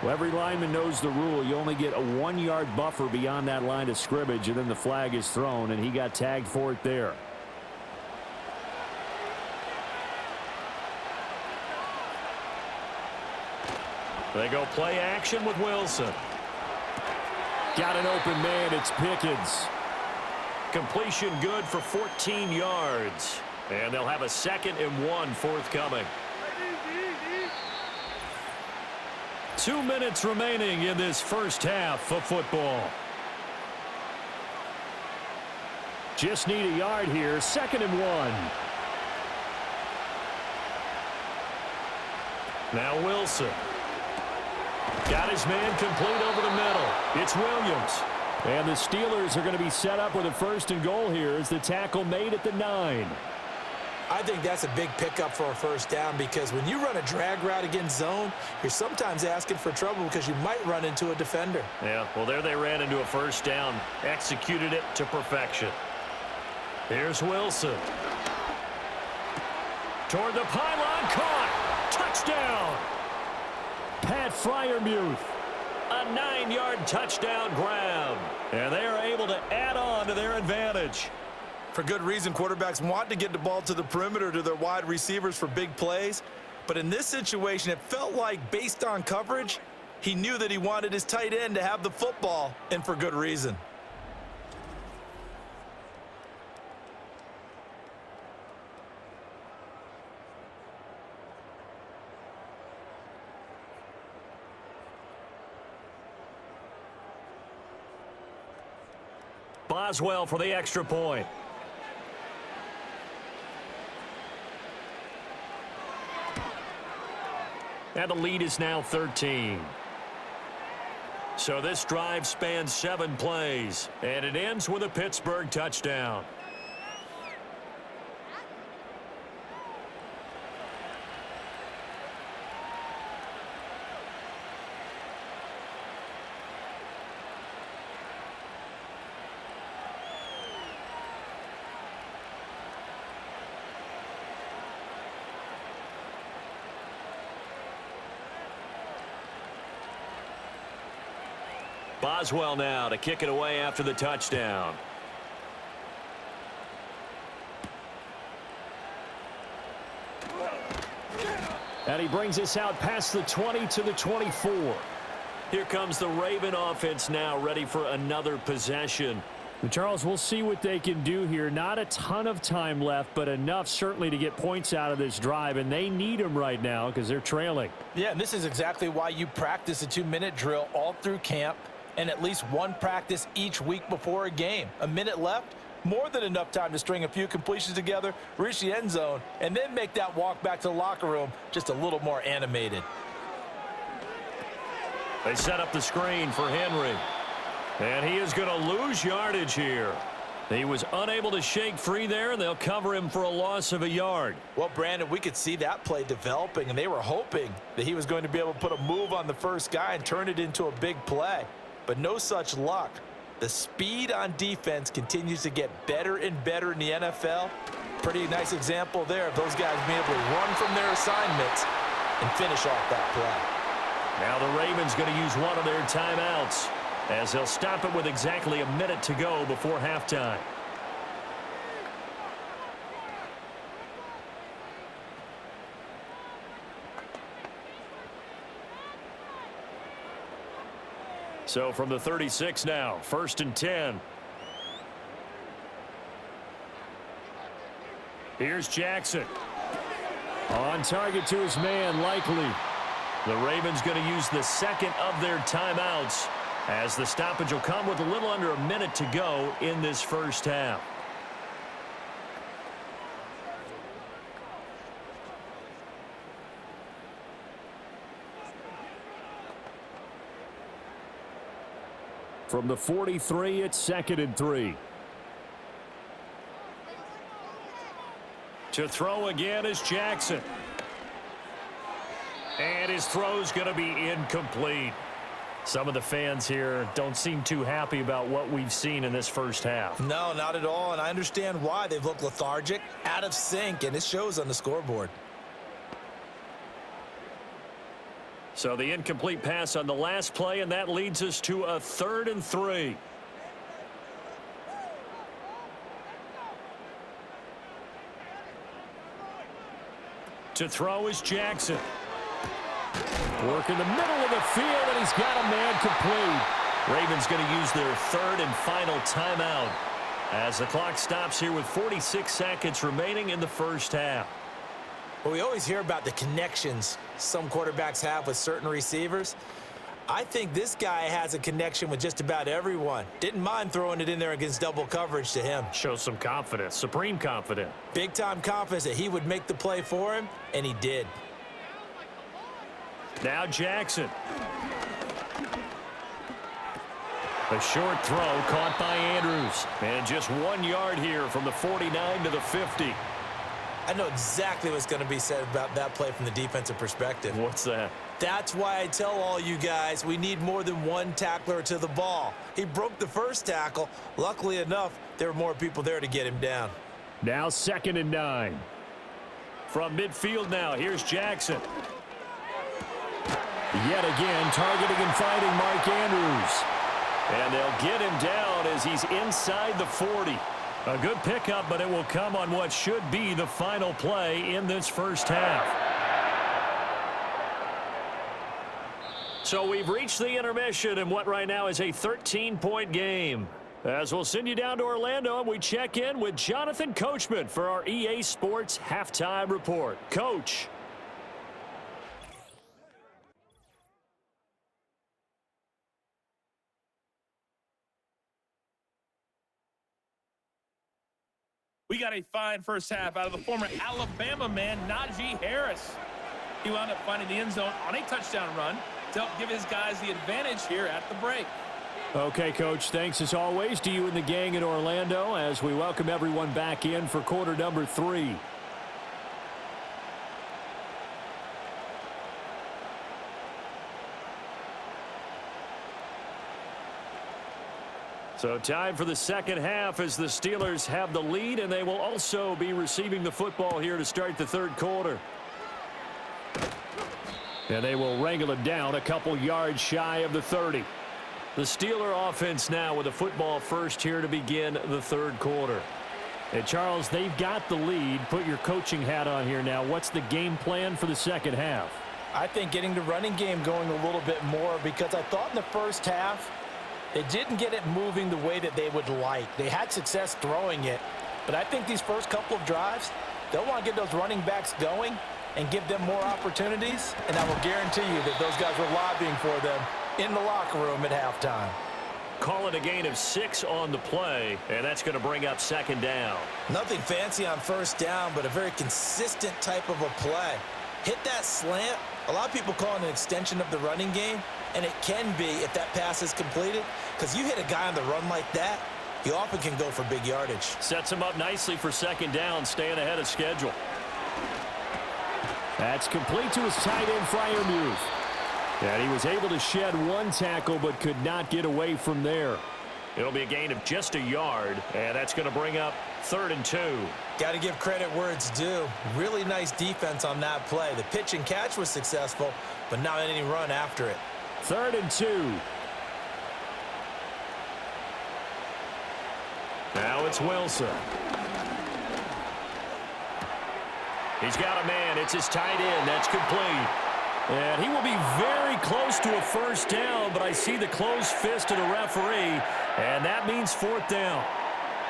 Well, every lineman knows the rule. You only get a 1-yard buffer beyond that line of scrimmage, and then the flag is thrown, and he got tagged for it there. They go play action with Wilson. Got an open man. It's Pickens. Completion good for 14 yards. And they'll have a 2nd and 1 forthcoming. 2 minutes remaining in this first half of football. Just need a yard here. 2nd and 1. Now Wilson. Got his man complete over the middle. It's Williams. And the Steelers are going to be set up with a 1st and goal here as the tackle made at the 9. I think that's a big pickup for a first down, because when you run a drag route against zone, you're sometimes asking for trouble because you might run into a defender. Yeah, well, there they ran into a first down. Executed it to perfection. Here's Wilson. Toward the pylon. Caught. Touchdown. Pat Freiermuth. A 9-yard touchdown grab. And they are able to add on to their advantage. For good reason, quarterbacks want to get the ball to the perimeter to their wide receivers for big plays. But in this situation, it felt like, based on coverage, he knew that he wanted his tight end to have the football, and for good reason. Boswell for the extra point. And the lead is now 13. So this drive spans 7 plays, and it ends with a Pittsburgh touchdown. Boswell now to kick it away after the touchdown. And he brings us out past the 20 to the 24. Here comes the Raven offense now, ready for another possession. Charles, we'll see what they can do here. Not a ton of time left, but enough certainly to get points out of this drive, and they need them right now because they're trailing. Yeah, and this is exactly why you practice a 2-minute drill all through camp and at least one practice each week before a game. A minute left, more than enough time to string a few completions together, reach the end zone, and then make that walk back to the locker room just a little more animated. They set up the screen for Henry. And he is going to lose yardage here. He was unable to shake free there, and they'll cover him for a loss of a yard. Well, Brandon, we could see that play developing, and they were hoping that he was going to be able to put a move on the first guy and turn it into a big play. But no such luck. The speed on defense continues to get better and better in the NFL. Pretty nice example there of those guys being able to run from their assignments and finish off that play. Now the Ravens going to use one of their timeouts, as they'll stop it with exactly a minute to go before halftime. So from the 36 now, 1st and 10. Here's Jackson. On target to his man, likely. The Ravens going to use the second of their timeouts, as the stoppage will come with a little under a minute to go in this first half. From the 43, it's 2nd and 3. To throw again is Jackson. And his throw's going to be incomplete. Some of the fans here don't seem too happy about what we've seen in this first half. No, not at all, and I understand why. They've looked lethargic, out of sync, and it shows on the scoreboard. So the incomplete pass on the last play, and that leads us to a 3rd and 3. To throw is Jackson. Work in the middle of the field, and he's got a man complete. Ravens going to use their 3rd and final timeout as the clock stops here with 46 seconds remaining in the first half. Well, we always hear about the connections some quarterbacks have with certain receivers. I think this guy has a connection with just about everyone. Didn't mind throwing it in there against double coverage to him. Shows some confidence, supreme confidence. Big-time confidence that he would make the play for him, and he did. Now Jackson. A short throw caught by Andrews. And just 1 yard here from the 49 to the 50. I know exactly what's going to be said about that play from the defensive perspective. What's that? That's why I tell all you guys we need more than one tackler to the ball. He broke the first tackle. Luckily enough, there were more people there to get him down. Now 2nd and 9. From midfield now, here's Jackson. Yet again, targeting and finding Mike Andrews. And they'll get him down as he's inside the 40. A good pickup, but it will come on what should be the final play in this first half. So we've reached the intermission in what right now is a 13-point game. As we'll send you down to Orlando, and we check in with Jonathan Coachman for our EA Sports Halftime Report. Coach. We got a fine first half out of the former Alabama man, Najee Harris. He wound up finding the end zone on a touchdown run to help give his guys the advantage here at the break. Okay, Coach, thanks as always to you and the gang in Orlando as we welcome everyone back in for quarter number 3. So time for the second half as the Steelers have the lead, and they will also be receiving the football here to start the third quarter. And they will wrangle it down a couple yards shy of the 30. The Steeler offense now with the football first here to begin the third quarter. And Charles, they've got the lead. Put your coaching hat on here now. What's the game plan for the second half? I think getting the running game going a little bit more, because I thought in the first half They didn't get it moving the way that they would like. They had success throwing it, but I think these first couple of drives, they'll want to get those running backs going and give them more opportunities, and I will guarantee you that those guys were lobbying for them in the locker room at halftime. Call it a gain of 6 on the play, and that's going to bring up second down. Nothing fancy on first down, but a very consistent type of a play. Hit that slant. A lot of people call it an extension of the running game, and it can be if that pass is completed, because you hit a guy on the run like that, you often can go for big yardage. Sets him up nicely for second down, staying ahead of schedule. That's complete to his tight end, Freiermuth. And he was able to shed one tackle, but could not get away from there. It'll be a gain of just a yard, and that's going to bring up 3rd and 2. Got to give credit where it's due. Really nice defense on that play. The pitch and catch was successful, but not any run after it. 3rd and 2. Now it's Wilson. He's got a man. It's his tight end. That's complete. And he will be very close to a first down, but I see the closed fist of the referee, and that means 4th down.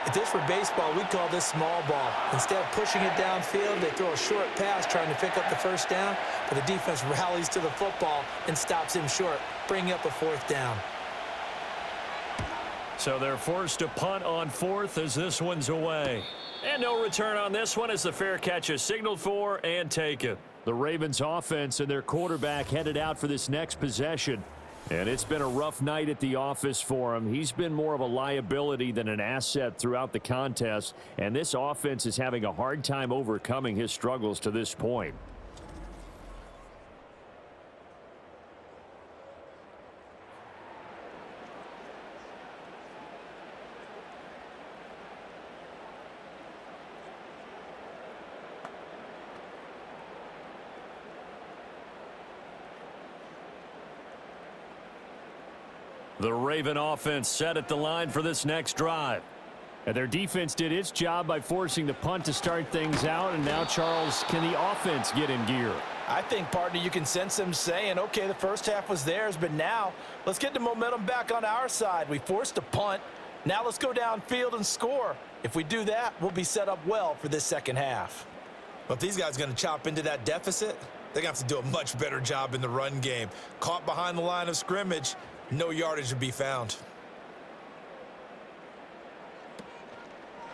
If this were baseball, we'd call this small ball. Instead of pushing it downfield, they throw a short pass trying to pick up the first down, but the defense rallies to the football and stops him short, bringing up a 4th down. So they're forced to punt on 4th as this one's away. And no return on this one as the fair catch is signaled for and taken. The Ravens offense and their quarterback headed out for this next possession. And it's been a rough night at the office for him. He's been more of a liability than an asset throughout the contest. And this offense is having a hard time overcoming his struggles to this point. The Raven offense set at the line for this next drive. And their defense did its job by forcing the punt to start things out. And now, Charles, can the offense get in gear? I think, partner, you can sense them saying, okay, the first half was theirs, but now let's get the momentum back on our side. We forced a punt. Now let's go downfield and score. If we do that, we'll be set up well for this second half. Well, if these guys are going to chop into that deficit, they're going to have to do a much better job in the run game. Caught behind the line of scrimmage, no yardage to be found.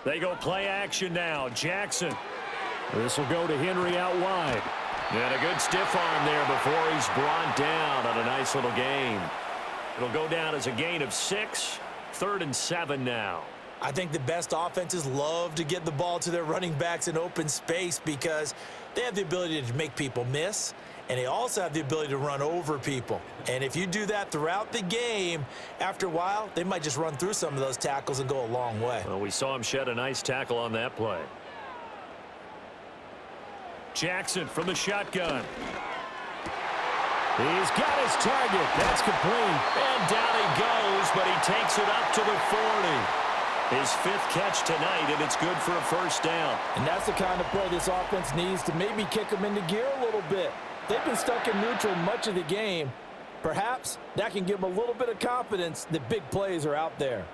They go play action now. Jackson. This will go to Henry out wide. And a good stiff arm there before he's brought down on a nice little gain. It'll go down as a gain of 6. 3rd and 7 now. I think the best offenses love to get the ball to their running backs in open space because they have the ability to make people miss, and they also have the ability to run over people. And if you do that throughout the game, after a while, they might just run through some of those tackles and go a long way. Well, we saw him shed a nice tackle on that play. Jackson from the shotgun. He's got his target. That's complete. And down he goes, but he takes it up to the 40. His 5th catch tonight, and it's good for a first down. And that's the kind of play this offense needs to maybe kick them into gear a little bit. They've been stuck in neutral much of the game. Perhaps that can give them a little bit of confidence that big plays are out there.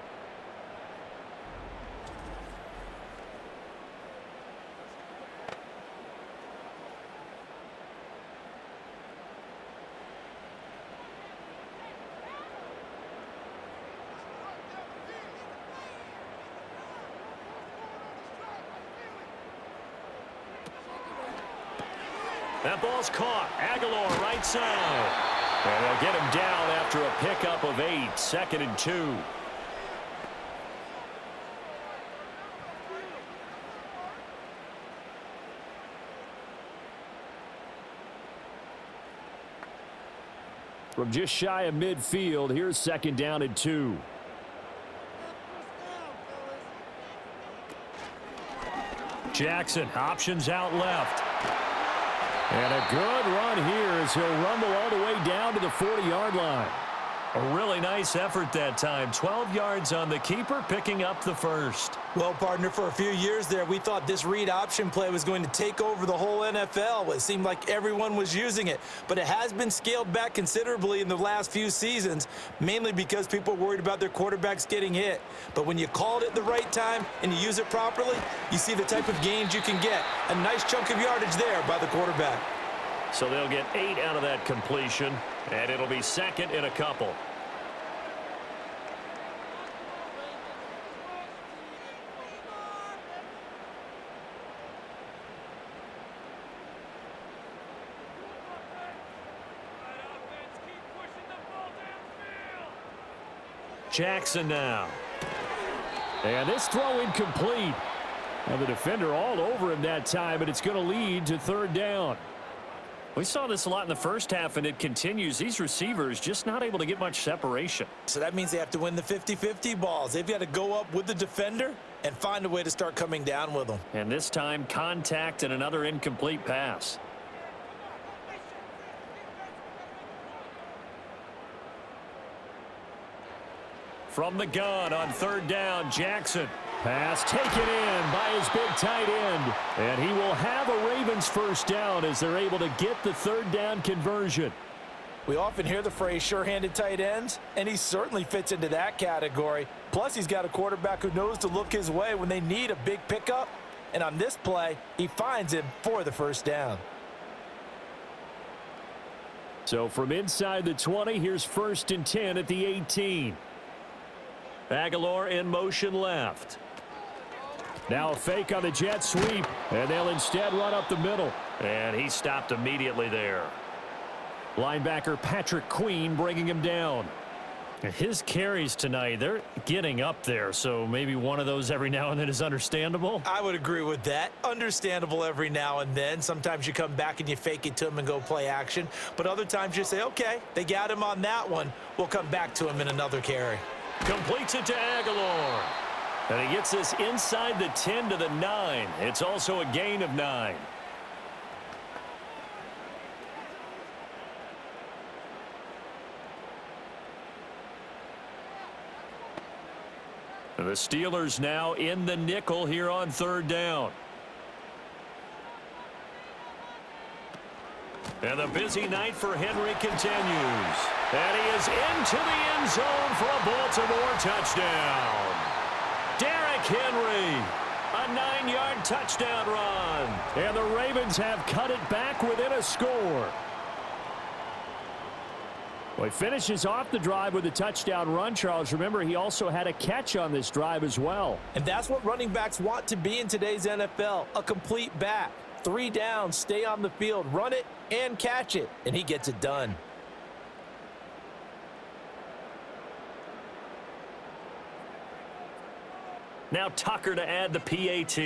That ball's caught. Aguilar right side. And they'll get him down after a pickup of 8. 2nd and 2. From just shy of midfield, here's 2nd down and 2. Jackson, options out left. And a good run here as he'll rumble all the way down to the 40-yard line. A really nice effort that time. 12 yards on the keeper, picking up the first. Well, partner, for a few years there, we thought this read option play was going to take over the whole NFL. It seemed like everyone was using it, but it has been scaled back considerably in the last few seasons, mainly because people are worried about their quarterbacks getting hit. But when you call it at the right time and you use it properly, you see the type of gains you can get. A nice chunk of yardage there by the quarterback. So they'll get 8 out of that completion, and it'll be second in a couple. Jackson now. And this throw incomplete. And the defender all over him that time, but it's going to lead to third down. We saw this a lot in the first half, and it continues. These receivers just not able to get much separation. So that means they have to win the 50-50 balls. They've got to go up with the defender and find a way to start coming down with them. And this time, contact and another incomplete pass. From the gun on third down, Jackson. Pass taken in by his big tight end. And he will have a Ravens first down as they're able to get the third down conversion. We often hear the phrase sure-handed tight ends, and he certainly fits into that category. Plus, he's got a quarterback who knows to look his way when they need a big pickup. And on this play, he finds him for the first down. So from inside the 20, here's 1st and 10 at the 18. Aguilar in motion left. Now a fake on the jet sweep, and they'll instead run up the middle. And he stopped immediately there. Linebacker Patrick Queen bringing him down. His carries tonight, they're getting up there, so maybe one of those every now and then is understandable. I would agree with that. Understandable every now and then. Sometimes you come back and you fake it to him and go play action. But other times you say, okay, they got him on that one. We'll come back to him in another carry. Completes it to Aguilar. And he gets this inside the 10 to the 9. It's also a gain of 9. The Steelers now in the nickel here on third down. And the busy night for Henry continues. And he is into the end zone for a Baltimore touchdown. Derrick Henry, a 9-yard touchdown run. And the Ravens have cut it back within a score. Well, he finishes off the drive with a touchdown run, Charles. Remember, he also had a catch on this drive as well. And that's what running backs want to be in today's NFL, a complete back. 3 downs, stay on the field, run it, and catch it. And he gets it done. Now Tucker to add the PAT.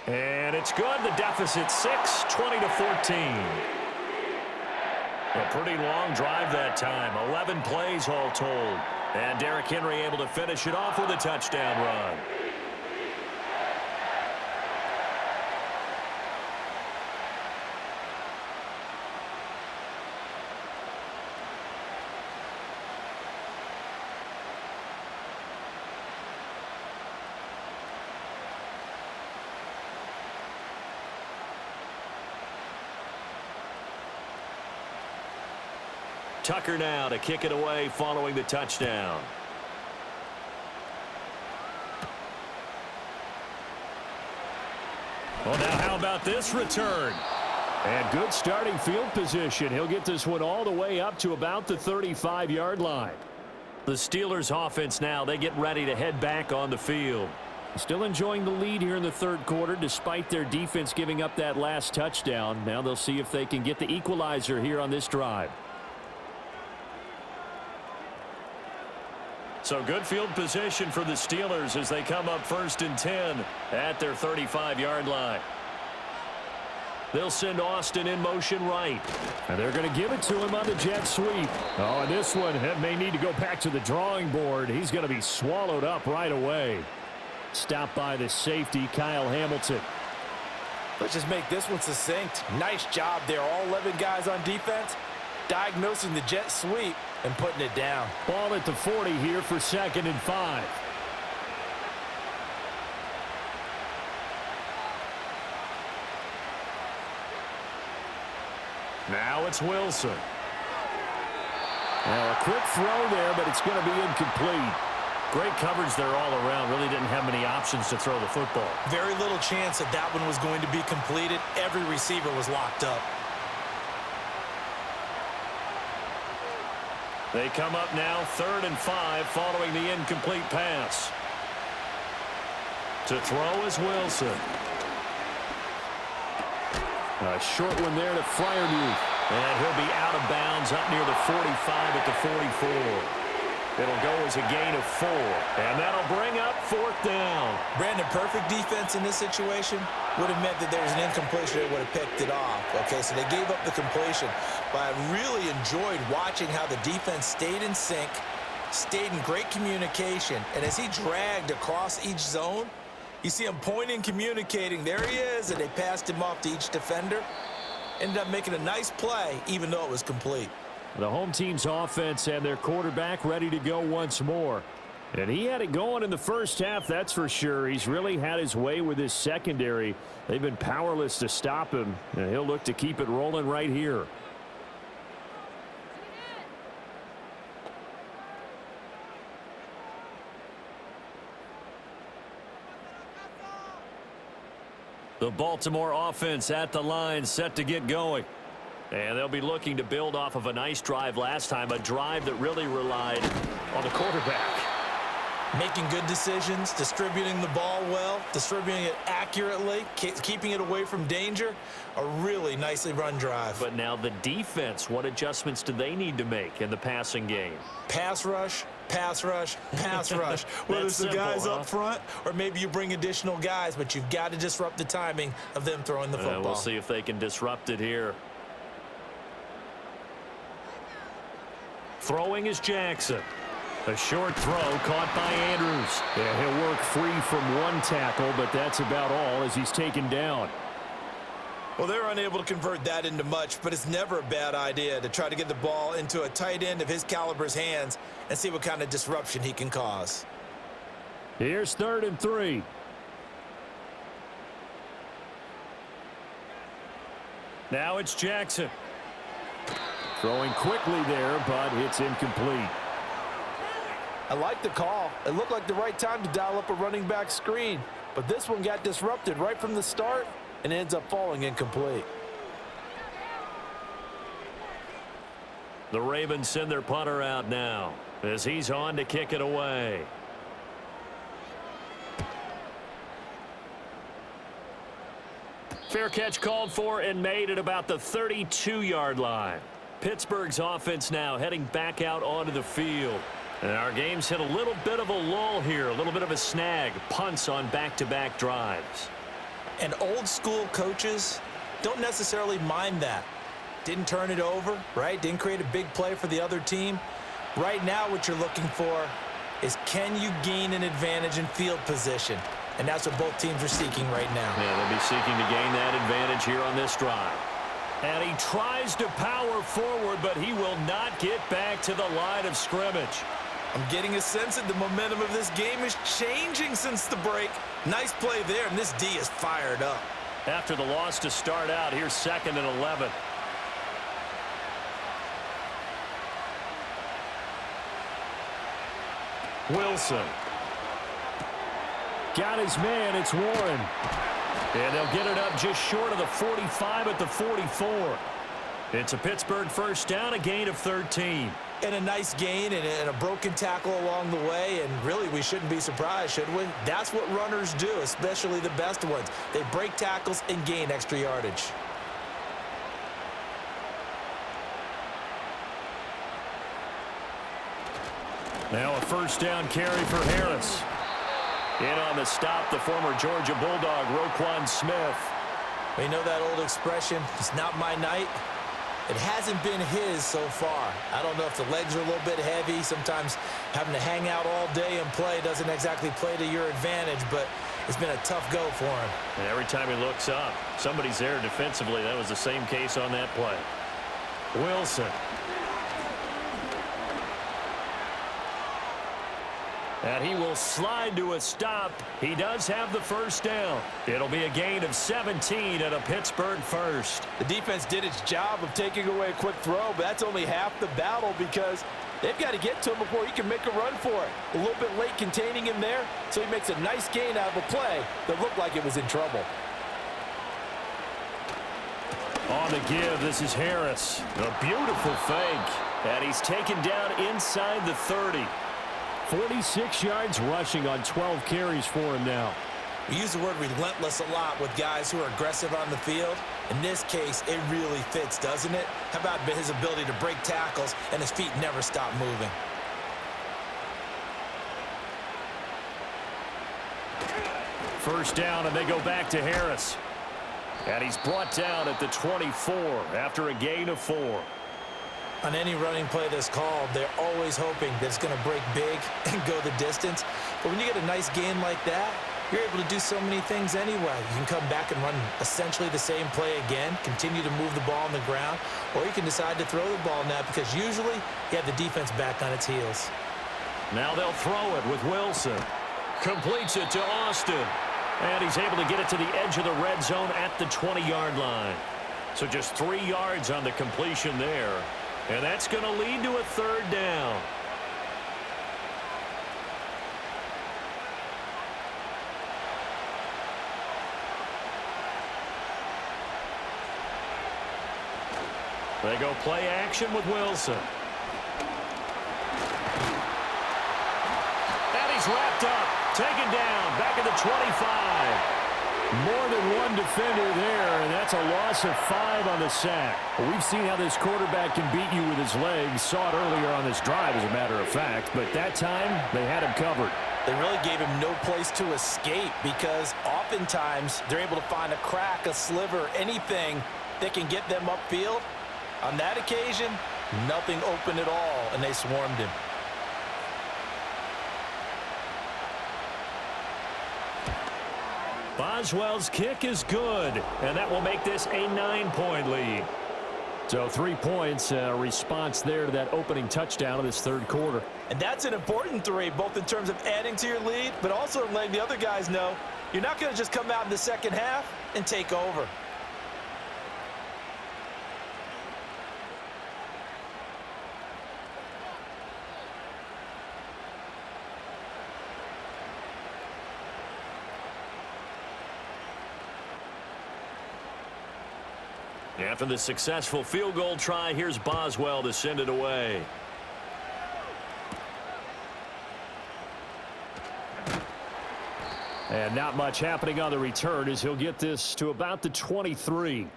And it's good. The deficit 6, 20-14. A pretty long drive that time. 11 plays all told. And Derrick Henry able to finish it off with a touchdown run. Tucker now to kick it away following the touchdown. Well, now how about this return? And good starting field position. He'll get this one all the way up to about the 35-yard line. The Steelers offense now, they get ready to head back on the field. Still enjoying the lead here in the third quarter despite their defense giving up that last touchdown. Now they'll see if they can get the equalizer here on this drive. So good field position for the Steelers as they come up 1st and 10 at their 35-yard line. They'll send Austin in motion right. And they're going to give it to him on the jet sweep. Oh, and this one may need to go back to the drawing board. He's going to be swallowed up right away. Stopped by the safety, Kyle Hamilton. Let's just make this one succinct. Nice job there. All 11 guys on defense, diagnosing the jet sweep and putting it down. Ball at the 40 here for 2nd and 5. Now it's Wilson. Now a quick throw there, but it's going to be incomplete. Great coverage there all around. Really didn't have many options to throw the football. Very little chance that that one was going to be completed. Every receiver was locked up. They come up now 3rd and 5 following the incomplete pass. To throw is Wilson. A short one there to Freiermuth. And he'll be out of bounds up near the 45 at the 44. It'll go as a gain of 4. And that'll bring up 4th down. Brandon, perfect defense in this situation would have meant that there was an incompletion. They would have picked it off. Okay, so they gave up the completion. But I really enjoyed watching how the defense stayed in sync, stayed in great communication. And as he dragged across each zone, you see him pointing, communicating. There he is, and they passed him off to each defender. Ended up making a nice play, even though it was complete. The home team's offense and their quarterback ready to go once more. And he had it going in the first half, that's for sure. He's really had his way with his secondary. They've been powerless to stop him, and he'll look to keep it rolling right here. The Baltimore offense at the line, set to get going. And they'll be looking to build off of a nice drive last time, a drive that really relied on the quarterback. Making good decisions, distributing the ball well, distributing it accurately, keeping it away from danger. A really nicely run drive. But now the defense, what adjustments do they need to make in the passing game? Pass rush, pass rush, pass rush. Whether it's the guys up front or maybe you bring additional guys, but you've got to disrupt the timing of them throwing the football. We'll see if they can disrupt it here. Throwing is Jackson. A short throw caught by Andrews. Yeah, he'll work free from one tackle, but that's about all as he's taken down. Well, they're unable to convert that into much, but it's never a bad idea to try to get the ball into a tight end of his caliber's hands and see what kind of disruption he can cause. Here's 3rd and 3. Now it's Jackson. Throwing quickly there, but it's incomplete. I like the call. It looked like the right time to dial up a running back screen, but this one got disrupted right from the start and ends up falling incomplete. The Ravens send their punter out now as he's on to kick it away. Fair catch called for and made at about the 32-yard line. Pittsburgh's offense now heading back out onto the field. And our game's hit a little bit of a lull here, a little bit of a snag. Punts on back-to-back drives. And old-school coaches don't necessarily mind that. Didn't turn it over, right? Didn't create a big play for the other team. Right now what you're looking for is can you gain an advantage in field position? And that's what both teams are seeking right now. Yeah, they'll be seeking to gain that advantage here on this drive. And he tries to power forward, but he will not get back to the line of scrimmage. I'm getting a sense that the momentum of this game is changing since the break. Nice play there, and this D is fired up. After the loss to start out, here's 2nd and 11. Wilson. Got his man, it's Warren. And they'll get it up just short of the 45 at the 44. It's a Pittsburgh first down, a gain of 13. And a nice gain and a broken tackle along the way, and really we shouldn't be surprised, should we? That's what runners do, especially the best ones. They break tackles and gain extra yardage. Now a first down carry for Harris. In on the stop, the former Georgia Bulldog, Roquan Smith. We know that old expression, it's not my night. It hasn't been his so far. I don't know if the legs are a little bit heavy. Sometimes having to hang out all day and play doesn't exactly play to your advantage, but It's been a tough go for him. And every time he looks up, somebody's there defensively. That was the same case on that play. Wilson. And he will slide to a stop. He does have the first down. It'll be a gain of 17 and a Pittsburgh first. The defense did its job of taking away a quick throw, but that's only half the battle because they've got to get to him before he can make a run for it. A little bit late containing him there, so he makes a nice gain out of a play that looked like it was in trouble. On the give, this is Harris. A beautiful fake. And he's taken down inside the 30. 46 yards rushing on 12 carries for him now. We use the word relentless a lot with guys who are aggressive on the field. In this case, it really fits, doesn't it? How about his ability to break tackles and his feet never stop moving? First down, and they go back to Harris. And he's brought down at the 24 after a gain of 4. On any running play that's called, they're always hoping that it's going to break big and go the distance. But when you get a nice gain like that, you're able to do so many things anyway. You can come back and run essentially the same play again, continue to move the ball on the ground, or you can decide to throw the ball now because usually you have the defense back on its heels. Now they'll throw it with Wilson. Completes it to Austin. And he's able to get it to the edge of the red zone at the 20-yard line. So just 3 yards on the completion there. And that's going to lead to a third down. They go play action with Wilson. And he's wrapped up, taken down, back at the 25. More than one defender there, and that's a loss of 5 on the sack. Well, we've seen how this quarterback can beat you with his legs. Saw it earlier on this drive, as a matter of fact. But that time, they had him covered. They really gave him no place to escape because oftentimes they're able to find a crack, a sliver, anything that can get them upfield. On that occasion, nothing open at all, and they swarmed him. Boswell's kick is good, and that will make this a 9-point lead. So 3 points, a response there to that opening touchdown of this third quarter. And that's an important 3, both in terms of adding to your lead, but also in letting the other guys know you're not going to just come out in the second half and take over. After the successful field goal try, here's Boswell to send it away. And not much happening on the return as he'll get this to about the 23.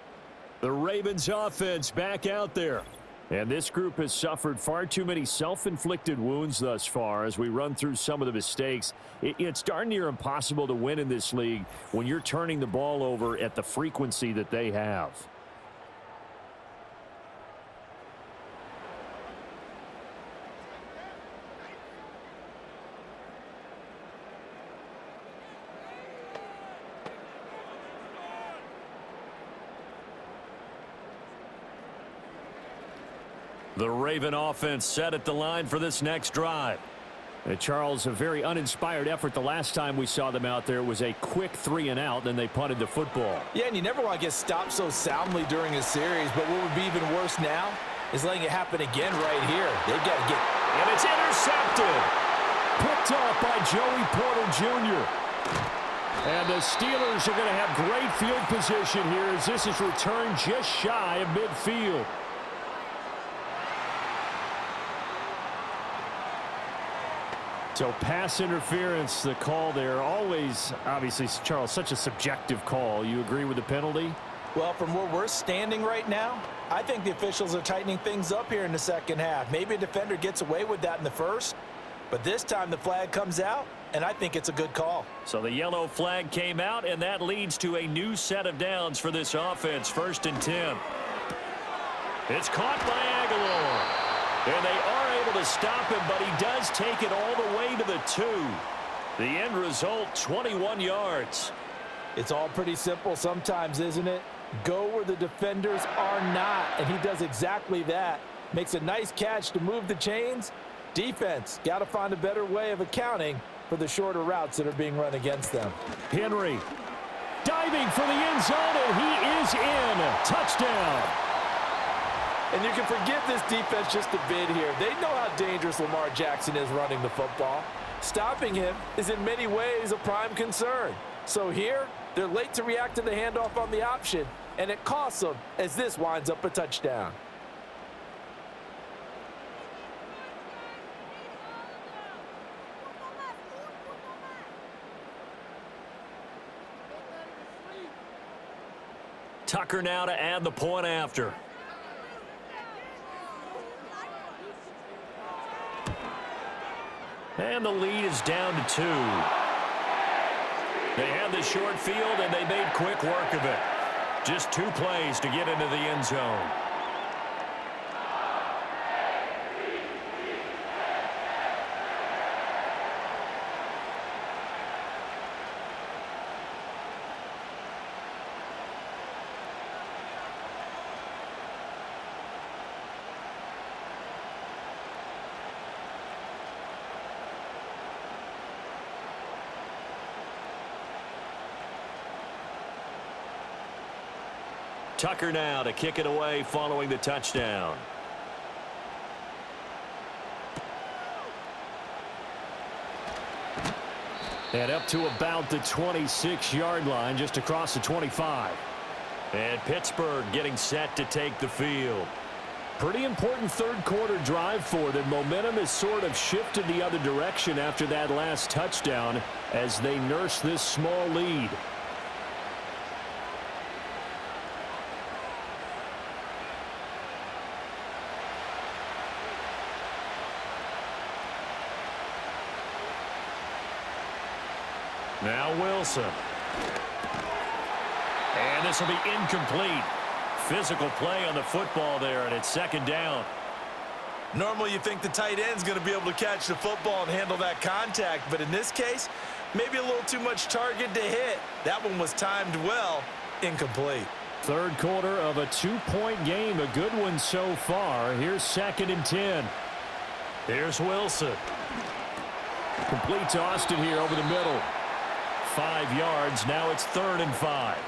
The Ravens offense back out there. And this group has suffered far too many self-inflicted wounds thus far as we run through some of the mistakes. It's darn near impossible to win in this league when you're turning the ball over at the frequency that they have. The Raven offense set at the line for this next drive. And Charles, a very uninspired effort the last time we saw them out there. It was a quick 3-and-out, then they punted the football. Yeah, and you never want to get stopped so soundly during a series, but what would be even worse now is letting it happen again right here. They've got to get... And it's intercepted. Picked off by Joey Porter Jr. And the Steelers are going to have great field position here as this is returned just shy of midfield. So pass interference, the call there. Always, obviously, Charles, such a subjective call. You agree with the penalty? Well, from where we're standing right now, I think the officials are tightening things up here in the second half. Maybe a defender gets away with that in the first, but this time the flag comes out, and I think it's a good call. So the yellow flag came out, and that leads to a new set of downs for this offense. 1st and 10. It's caught by Aguilar. And they are able to stop him, but he does take it all the way to the 2. The end result, 21 yards. It's all pretty simple sometimes, isn't it? Go where the defenders are not, and he does exactly that. Makes a nice catch to move the chains. Defense, got to find a better way of accounting for the shorter routes that are being run against them. Henry diving for the end zone, and he is in. Touchdown. And you can forgive this defense just a bit here. They know how dangerous Lamar Jackson is running the football. Stopping him is in many ways a prime concern. So here, they're late to react to the handoff on the option, and it costs them as this winds up a touchdown. Tucker now to add the point after. And the lead is down to 2. They had the short field, and they made quick work of it. Just 2 plays to get into the end zone. Tucker now to kick it away following the touchdown. And up to about the 26-yard line, just across the 25. And Pittsburgh getting set to take the field. Pretty important third-quarter drive for them. Momentum has sort of shifted the other direction after that last touchdown as they nurse this small lead. Now Wilson. And this will be incomplete. Physical play on the football there, and it's second down. Normally you think the tight end's going to be able to catch the football and handle that contact, but in this case, maybe a little too much target to hit. That one was timed well. Incomplete. Third quarter of a 2-point game. A good one so far. Here's 2nd and 10. Here's Wilson. Complete to Austin here over the middle. 5 yards. Now it's 3rd and 5.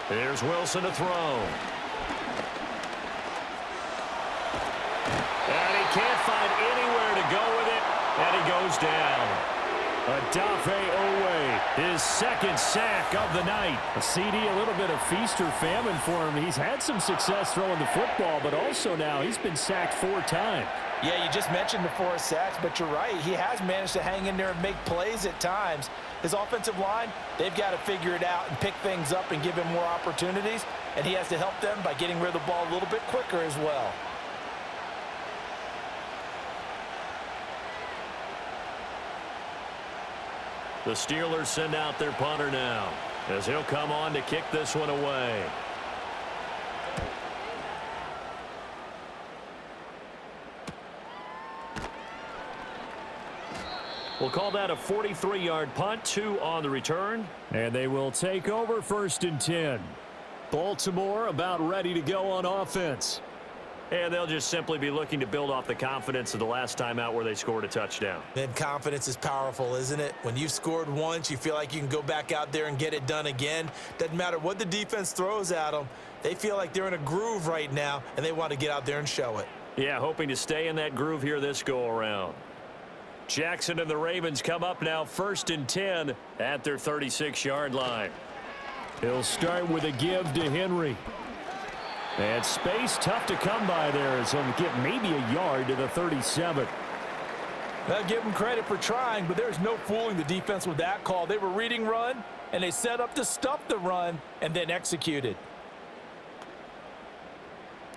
Here's Wilson to throw. And he can't find anywhere to go with it. And he goes down. Odafe Owe, his 2nd sack of the night. A CD, a little bit of feast or famine for him. He's had some success throwing the football, but also now he's been sacked 4 times. Yeah, you just mentioned the 4 sacks, but you're right. He has managed to hang in there and make plays at times. His offensive line, they've got to figure it out and pick things up and give him more opportunities, and he has to help them by getting rid of the ball a little bit quicker as well. The Steelers send out their punter now, as he'll come on to kick this one away. We'll call that a 43-yard punt, 2 on the return. And they will take over 1st and 10. Baltimore about ready to go on offense. And they'll just simply be looking to build off the confidence of the last time out where they scored a touchdown. Then confidence is powerful, isn't it? When you've scored once, you feel like you can go back out there and get it done again. Doesn't matter what the defense throws at them. They feel like they're in a groove right now, and they want to get out there and show it. Yeah, hoping to stay in that groove here this go-around. Jackson and the Ravens come up now 1st and 10 at their 36-yard line. He'll start with a give to Henry. And space tough to come by there as he'll get maybe a yard to the 37. I'll give them credit for trying, but there's no fooling the defense with that call. They were reading run, and they set up to stuff the run and then executed.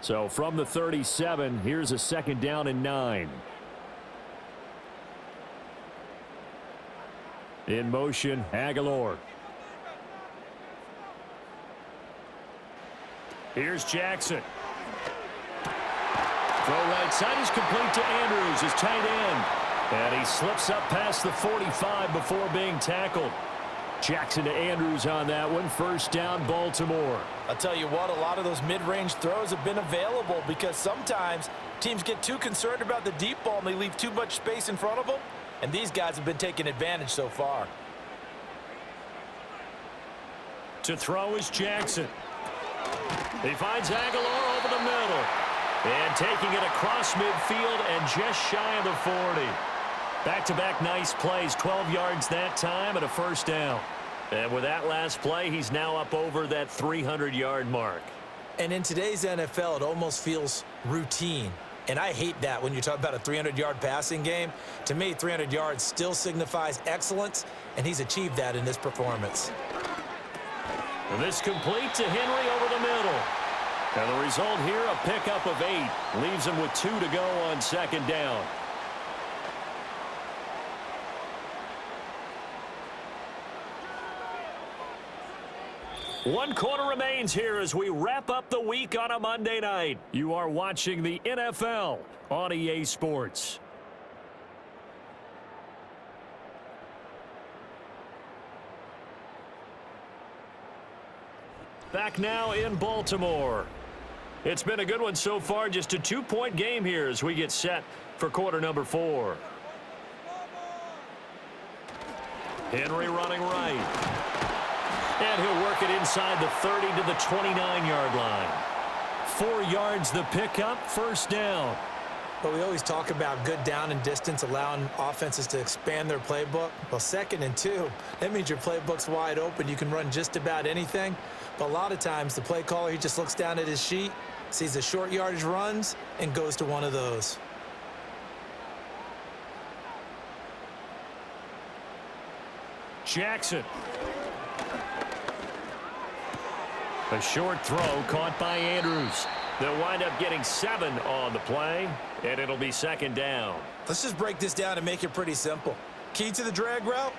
So from the 37, here's a 2nd down and 9. In motion, Aguilar. Here's Jackson. Throw right side is complete to Andrews, his tight end. And he slips up past the 45 before being tackled. Jackson to Andrews on that one. First down, Baltimore. I'll tell you what, a lot of those mid-range throws have been available because sometimes teams get too concerned about the deep ball and they leave too much space in front of them. And these guys have been taking advantage so far. To throw is Jackson. He finds Aguilar over the middle. And taking it across midfield and just shy of the 40. Back-to-back nice plays, 12 yards that time and a first down. And with that last play, he's now up over that 300-yard mark. And in today's NFL, it almost feels routine. And I hate that when you talk about a 300-yard passing game. To me, 300 yards still signifies excellence, and he's achieved that in this performance. And this complete to Henry over the middle. And the result here, a pickup of 8. Leaves him with 2 to go on second down. One quarter remains here as we wrap up the week on a Monday night. You are watching the NFL on EA Sports. Back now in Baltimore. It's been a good one so far. Just a 2-point game here as we get set for quarter number 4. Henry running right. And he'll work it inside the 30 to the 29-yard line. 4 yards the pickup, first down. But we always talk about good down and distance, allowing offenses to expand their playbook. Well, 2nd and 2, that means your playbook's wide open. You can run just about anything. But a lot of times, the play caller, he just looks down at his sheet, sees the short yardage runs, and goes to one of those. Jackson. A short throw caught by Andrews. They'll wind up getting 7 on the play, and it'll be second down. Let's just break this down and make it pretty simple. Key to the drag route,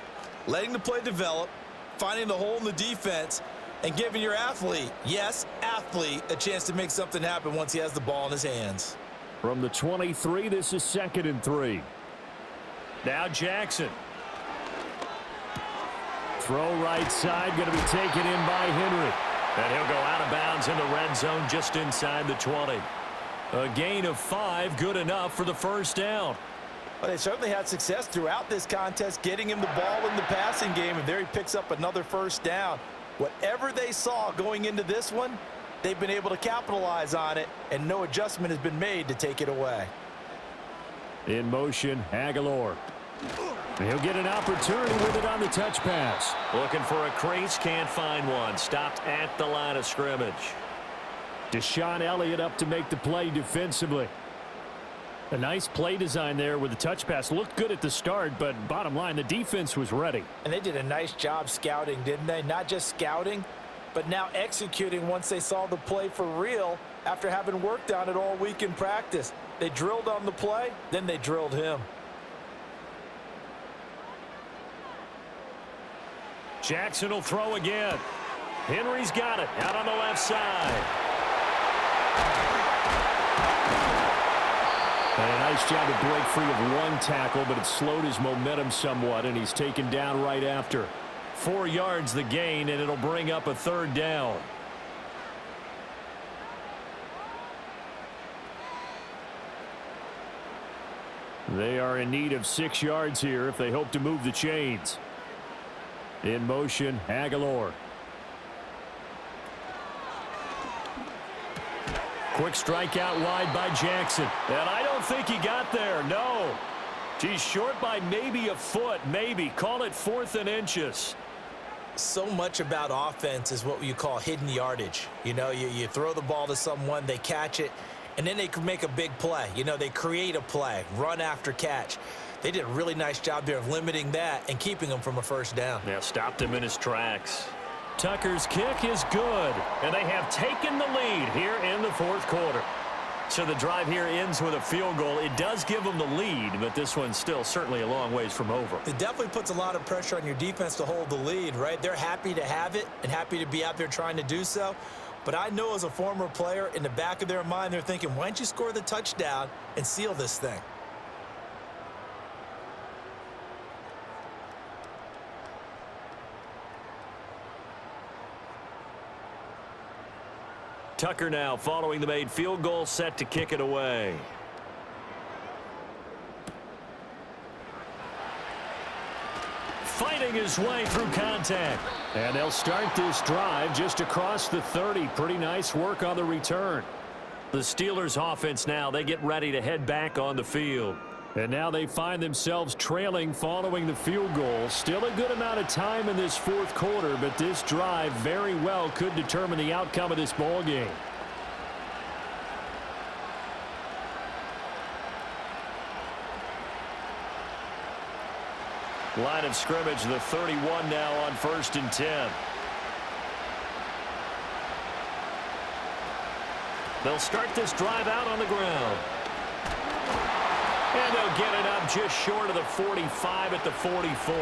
letting the play develop, finding the hole in the defense, and giving your athlete, yes, athlete, a chance to make something happen once he has the ball in his hands. From the 23, this is 2nd and 3. Now Jackson. Throw right side, going to be taken in by Henry. And he'll go out of bounds in the red zone just inside the 20. A gain of 5, good enough for the first down. Well, they certainly had success throughout this contest, getting him the ball in the passing game, and there he picks up another first down. Whatever they saw going into this one, they've been able to capitalize on it, and no adjustment has been made to take it away. In motion, Aguilar. He'll get an opportunity with it on the touch pass. Looking for a crease, can't find one. Stopped at the line of scrimmage. Deshaun Elliott up to make the play defensively. A nice play design there with the touch pass. Looked good at the start, but bottom line, the defense was ready. And they did a nice job scouting, didn't they? Not just scouting, but now executing once they saw the play for real after having worked on it all week in practice. They drilled on the play, then they drilled him. Jackson will throw again. Henry's got it out on the left side. And a nice job to break free of one tackle, but it slowed his momentum somewhat, and he's taken down right after. 4 yards the gain, and it'll bring up a third down. They are in need of 6 yards here if they hope to move the chains. In motion, Aguilar. Quick strike out wide by Jackson. And I don't think he got there, no. He's short by maybe a foot, maybe. Call it 4th and inches. So much about offense is what you call hidden yardage. You know, you throw the ball to someone, they catch it, and then they can make a big play. You know, they create a play, run after catch. They did a really nice job there of limiting that and keeping him from a first down. Yeah, stopped him in his tracks. Tucker's kick is good, and they have taken the lead here in the fourth quarter. So the drive here ends with a field goal. It does give them the lead, but this one's still certainly a long ways from over. It definitely puts a lot of pressure on your defense to hold the lead, right? They're happy to have it and happy to be out there trying to do so. But I know as a former player, in the back of their mind, they're thinking, why don't you score the touchdown and seal this thing? Tucker now following the made field goal, set to kick it away. Fighting his way through contact. And they'll start this drive just across the 30. Pretty nice work on the return. The Steelers offense now, they get ready to head back on the field. And now they find themselves trailing following the field goal. Still a good amount of time in this fourth quarter, but this drive very well could determine the outcome of this ball game. Line of scrimmage, the 31 now on 1st and 10. They'll start this drive out on the ground. And they'll get it up just short of the 45 at the 44.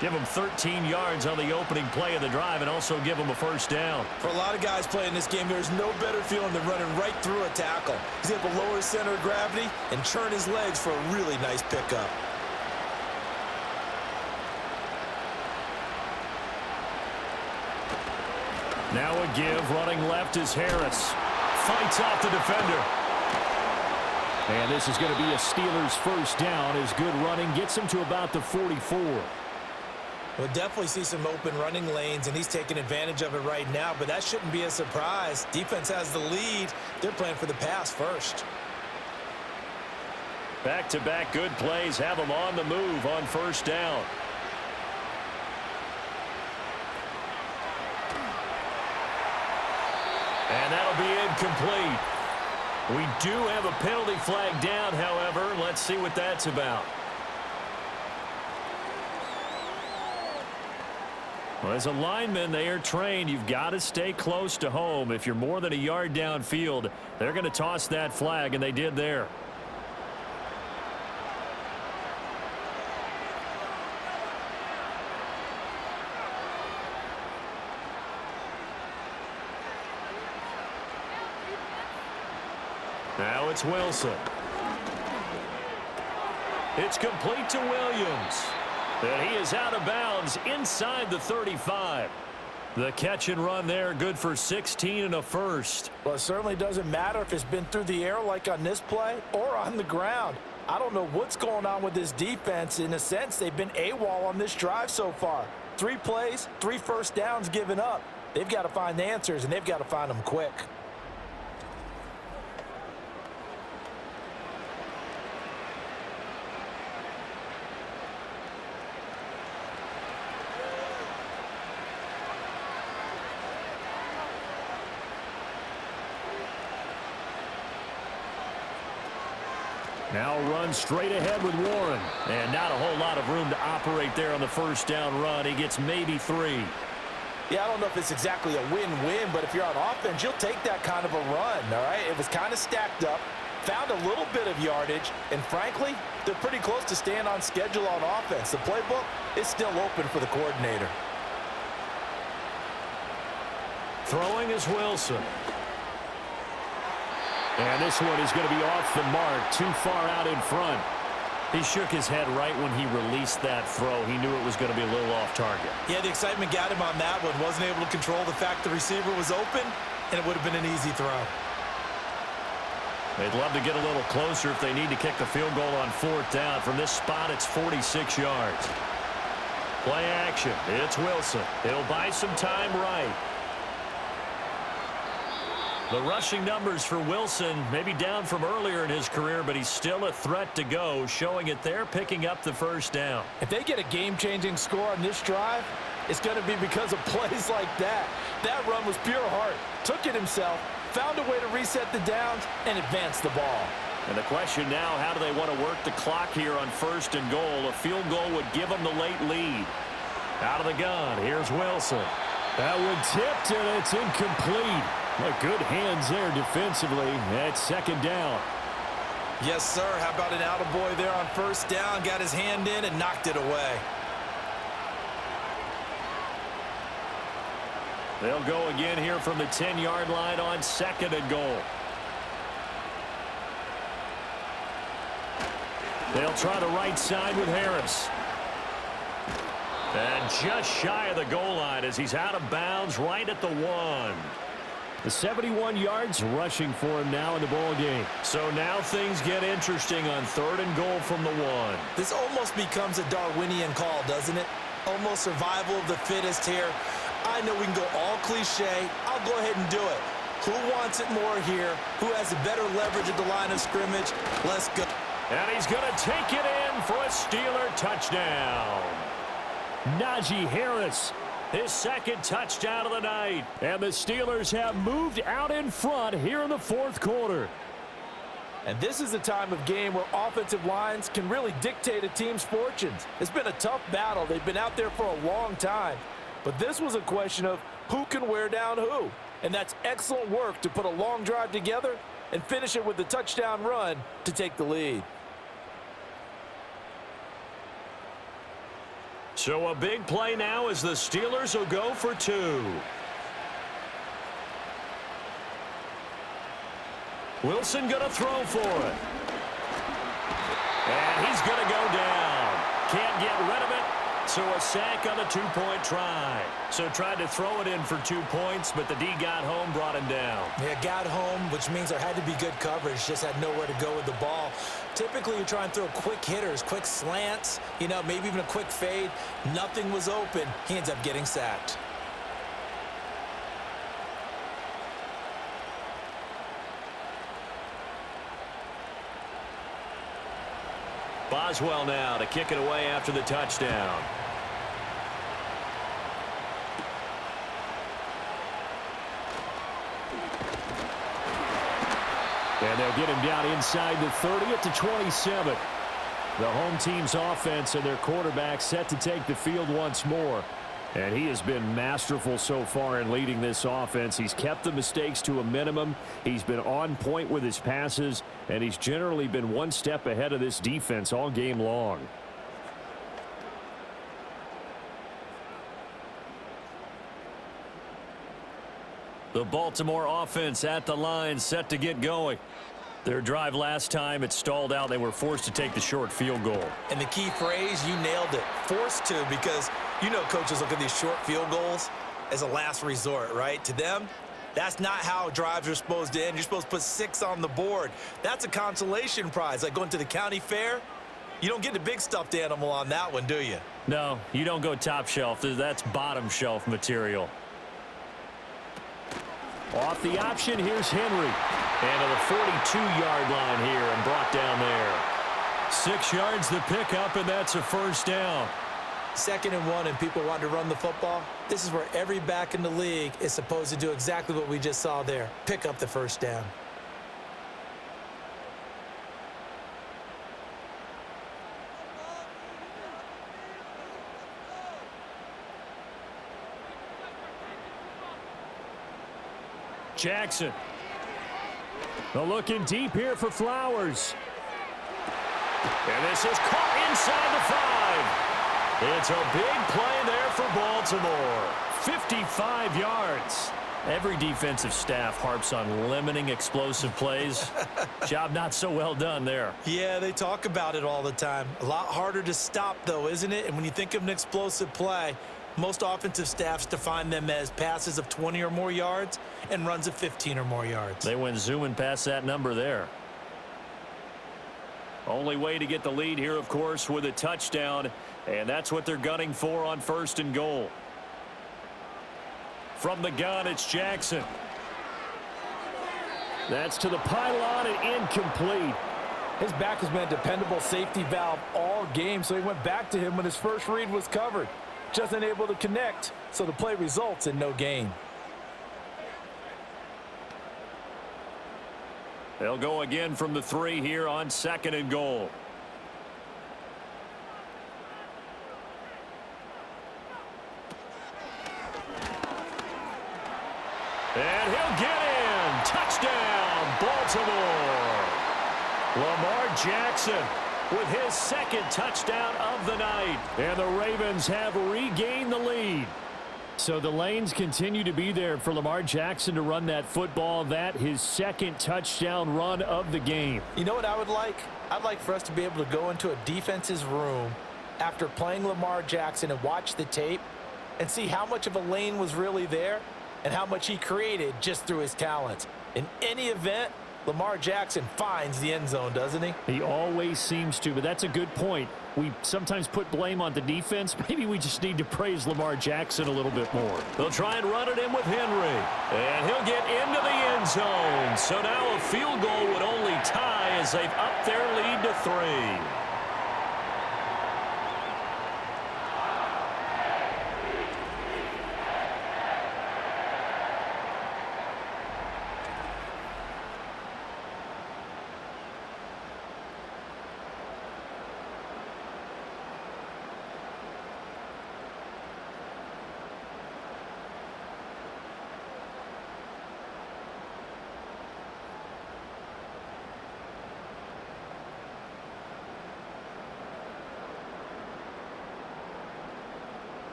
Give them 13 yards on the opening play of the drive and also give them a first down. For a lot of guys playing this game, there's no better feeling than running right through a tackle. He's able to lower his center of gravity and churn his legs for a really nice pickup. Now a give, running left is Harris. Fights off the defender. And this is going to be a Steelers first down as good running gets him to about the 44. We'll definitely see some open running lanes, and he's taking advantage of it right now, but that shouldn't be a surprise. Defense has the lead. They're playing for the pass first. Back-to-back good plays have them on the move on first down. And that'll be incomplete. We do have a penalty flag down, however. Let's see what that's about. Well, as a lineman, they are trained. You've got to stay close to home. If you're more than a yard downfield, they're going to toss that flag, and they did there. Now it's Wilson. It's complete to Williams. And he is out of bounds inside the 35. The catch and run there, good for 16 and a first. Well, it certainly doesn't matter if it's been through the air like on this play or on the ground. I don't know what's going on with this defense. In a sense, they've been AWOL on this drive so far. 3 plays, 3 first downs given up. They've got to find the answers, and they've got to find them quick. Now run straight ahead with Warren. And not a whole lot of room to operate there on the first down run. He gets maybe 3. Yeah, I don't know if it's exactly a win-win, but if you're on offense, you'll take that kind of a run, all right? It was kind of stacked up, found a little bit of yardage, and frankly, they're pretty close to staying on schedule on offense. The playbook is still open for the coordinator. Throwing is Wilson. And this one is going to be off the mark, too far out in front. He shook his head right when he released that throw. He knew it was going to be a little off target. Yeah, the excitement got him on that one. Wasn't able to control the fact the receiver was open, and it would have been an easy throw. They'd love to get a little closer if they need to kick the field goal on 4th down. From this spot, it's 46 yards. Play action. It's Wilson. He'll buy some time right. The rushing numbers for Wilson maybe down from earlier in his career, but he's still a threat to go, showing it there, picking up the first down. If they get a game-changing score on this drive, it's going to be because of plays like that. That run was pure heart. Took it himself, found a way to reset the downs, and advance the ball. And the question now, how do they want to work the clock here on 1st and goal? A field goal would give them the late lead. Out of the gun, here's Wilson. That one tipped, and it's incomplete. Well, good hands there defensively at second down. Yes, sir. How about an attaboy there on first down? Got his hand in and knocked it away. They'll go again here from the 10-yard line on second and goal. They'll try the right side with Harris. And just shy of the goal line as he's out of bounds right at the 1. The 71 yards rushing for him now in the ball game. So now things get interesting on third and goal from the 1. This almost becomes a Darwinian call, doesn't it? Almost survival of the fittest here. I know we can go all cliche. I'll go ahead and do it. Who wants it more here? Who has a better leverage at the line of scrimmage? Let's go. And he's going to take it in for a Steeler touchdown. Najee Harris, His second touchdown of the night. and the Steelers have moved out in front here in the fourth quarter. And this is a time of game where offensive lines can really dictate a team's fortunes. It's been a tough battle. They've been out there for a long time. But this was a question of who can wear down who. And that's excellent work to put a long drive together and finish it with the touchdown run to take the lead. So a big play now as the Steelers will go for 2. Wilson going to throw for it. And he's going to go down. Can't get rid of it. So a sack on the 2-point try. So tried to throw it in for 2 points, but the D got home, brought him down. Yeah, got home, which means there had to be good coverage. Just had nowhere to go with the ball. Typically, you try and throw quick hitters, quick slants, maybe even a quick fade. Nothing was open. He ends up getting sacked. Boswell now to kick it away after the touchdown. And they'll get him down inside the 30 at the 27. The home team's offense and their quarterback set to take the field once more. And he has been masterful so far in leading this offense. He's kept the mistakes to a minimum. He's been on point with his passes, and he's generally been one step ahead of this defense all game long. The Baltimore offense at the line, set to get going. Their drive last time, it stalled out. They were forced to take the short field goal. And the key phrase, you nailed it. Forced to, because coaches look at these short field goals as a last resort, right? To them, that's not how drives are supposed to end. You're supposed to put 6 on the board. That's a consolation prize. Like going to the county fair, you don't get the big stuffed animal on that one, do you? No, you don't go top shelf. That's bottom shelf material. Off the option, here's Henry. And to the 42-yard line here and brought down there. 6 yards the pickup, and that's a first down. 2nd and 1, and people want to run the football. This is where every back in the league is supposed to do exactly what we just saw there. Pick up the first down. Jackson. They're looking deep here for Flowers. And this is caught inside the 5. It's a big play there for Baltimore. 55 yards. Every defensive staff harps on limiting explosive plays. Job not so well done there. Yeah, they talk about it all the time. A lot harder to stop, though, isn't it? And when you think of an explosive play, most offensive staffs define them as passes of 20 or more yards and runs of 15 or more yards. They went zooming past that number there. Only way to get the lead here, of course, with a touchdown, and that's what they're gunning for on 1st and goal. From the gun, it's Jackson. That's to the pylon and incomplete. His back has been a dependable safety valve all game, so he went back to him when his first read was covered. Just unable to connect, so the play results in no gain. They'll go again from the 3 here on 2nd and goal. And he'll get Touchdown, Baltimore. Lamar Jackson with his second touchdown of the night. And the Ravens have regained the lead. So the lanes continue to be there for Lamar Jackson to run that football. That his second touchdown run of the game. You know what I would like? I'd like for us to be able to go into a defense's room after playing Lamar Jackson and watch the tape and see how much of a lane was really there and how much he created just through his talents. In any event, Lamar Jackson finds the end zone, doesn't he? He always seems to, but that's a good point. We sometimes put blame on the defense. Maybe we just need to praise Lamar Jackson a little bit more. They'll try and run it in with Henry. And he'll get into the end zone. So now a field goal would only tie as they've upped their lead to 3.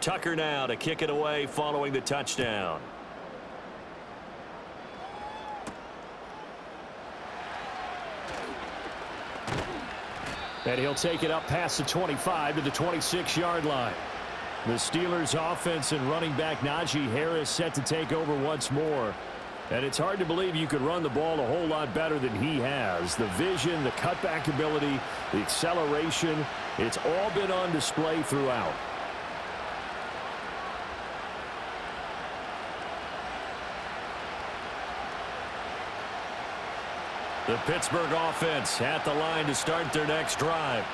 Tucker now to kick it away following the touchdown. And he'll take it up past the 25 to the 26-yard line. The Steelers' offense and running back Najee Harris set to take over once more. And it's hard to believe you could run the ball a whole lot better than he has. The vision, the cutback ability, the acceleration, it's all been on display throughout. The Pittsburgh offense at the line to start their next drive.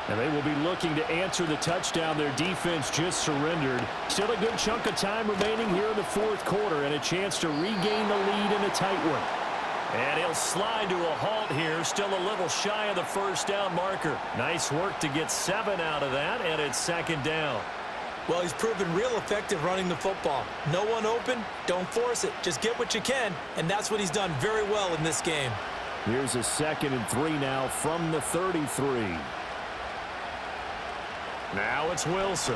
And they will be looking to answer the touchdown their defense just surrendered. Still a good chunk of time remaining here in the fourth quarter and a chance to regain the lead in a tight one. And he'll slide to a halt here, still a little shy of the first down marker. Nice work to get 7 out of that, and it's second down. Well, he's proven real effective running the football. No one open, don't force it. Just get what you can, and that's what he's done very well in this game. Here's a 2nd and 3 now from the 33. Now it's Wilson.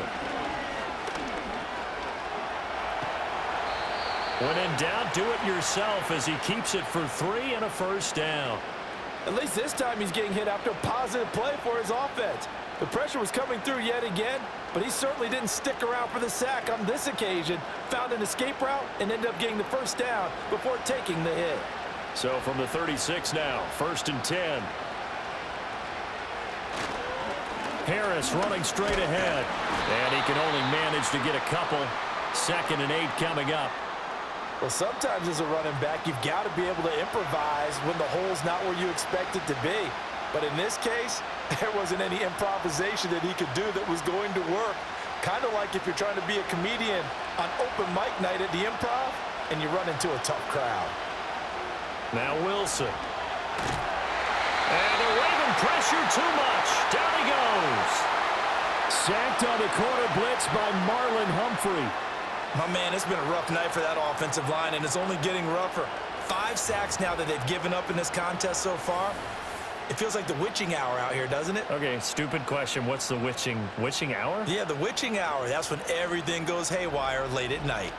When in doubt, do it yourself as he keeps it for 3 and a first down. At least this time he's getting hit after a positive play for his offense. The pressure was coming through yet again, but he certainly didn't stick around for the sack on this occasion. Found an escape route and ended up getting the first down before taking the hit. So from the 36 now, 1st and 10. Harris running straight ahead. And he can only manage to get a couple. 2nd and 8 coming up. Well, sometimes as a running back, you've got to be able to improvise when the hole's not where you expect it to be. But in this case, there wasn't any improvisation that he could do that was going to work. Kind of like if you're trying to be a comedian on open mic night at the Improv and you run into a tough crowd. Now Wilson. And the Raven pressure too much. Down he goes. Sacked on the corner blitz by Marlon Humphrey. My man, it's been a rough night for that offensive line, and it's only getting rougher. 5 sacks now that they've given up in this contest so far. It feels like the witching hour out here, doesn't it? Okay, stupid question. What's the witching hour? Yeah, the witching hour. That's when everything goes haywire late at night.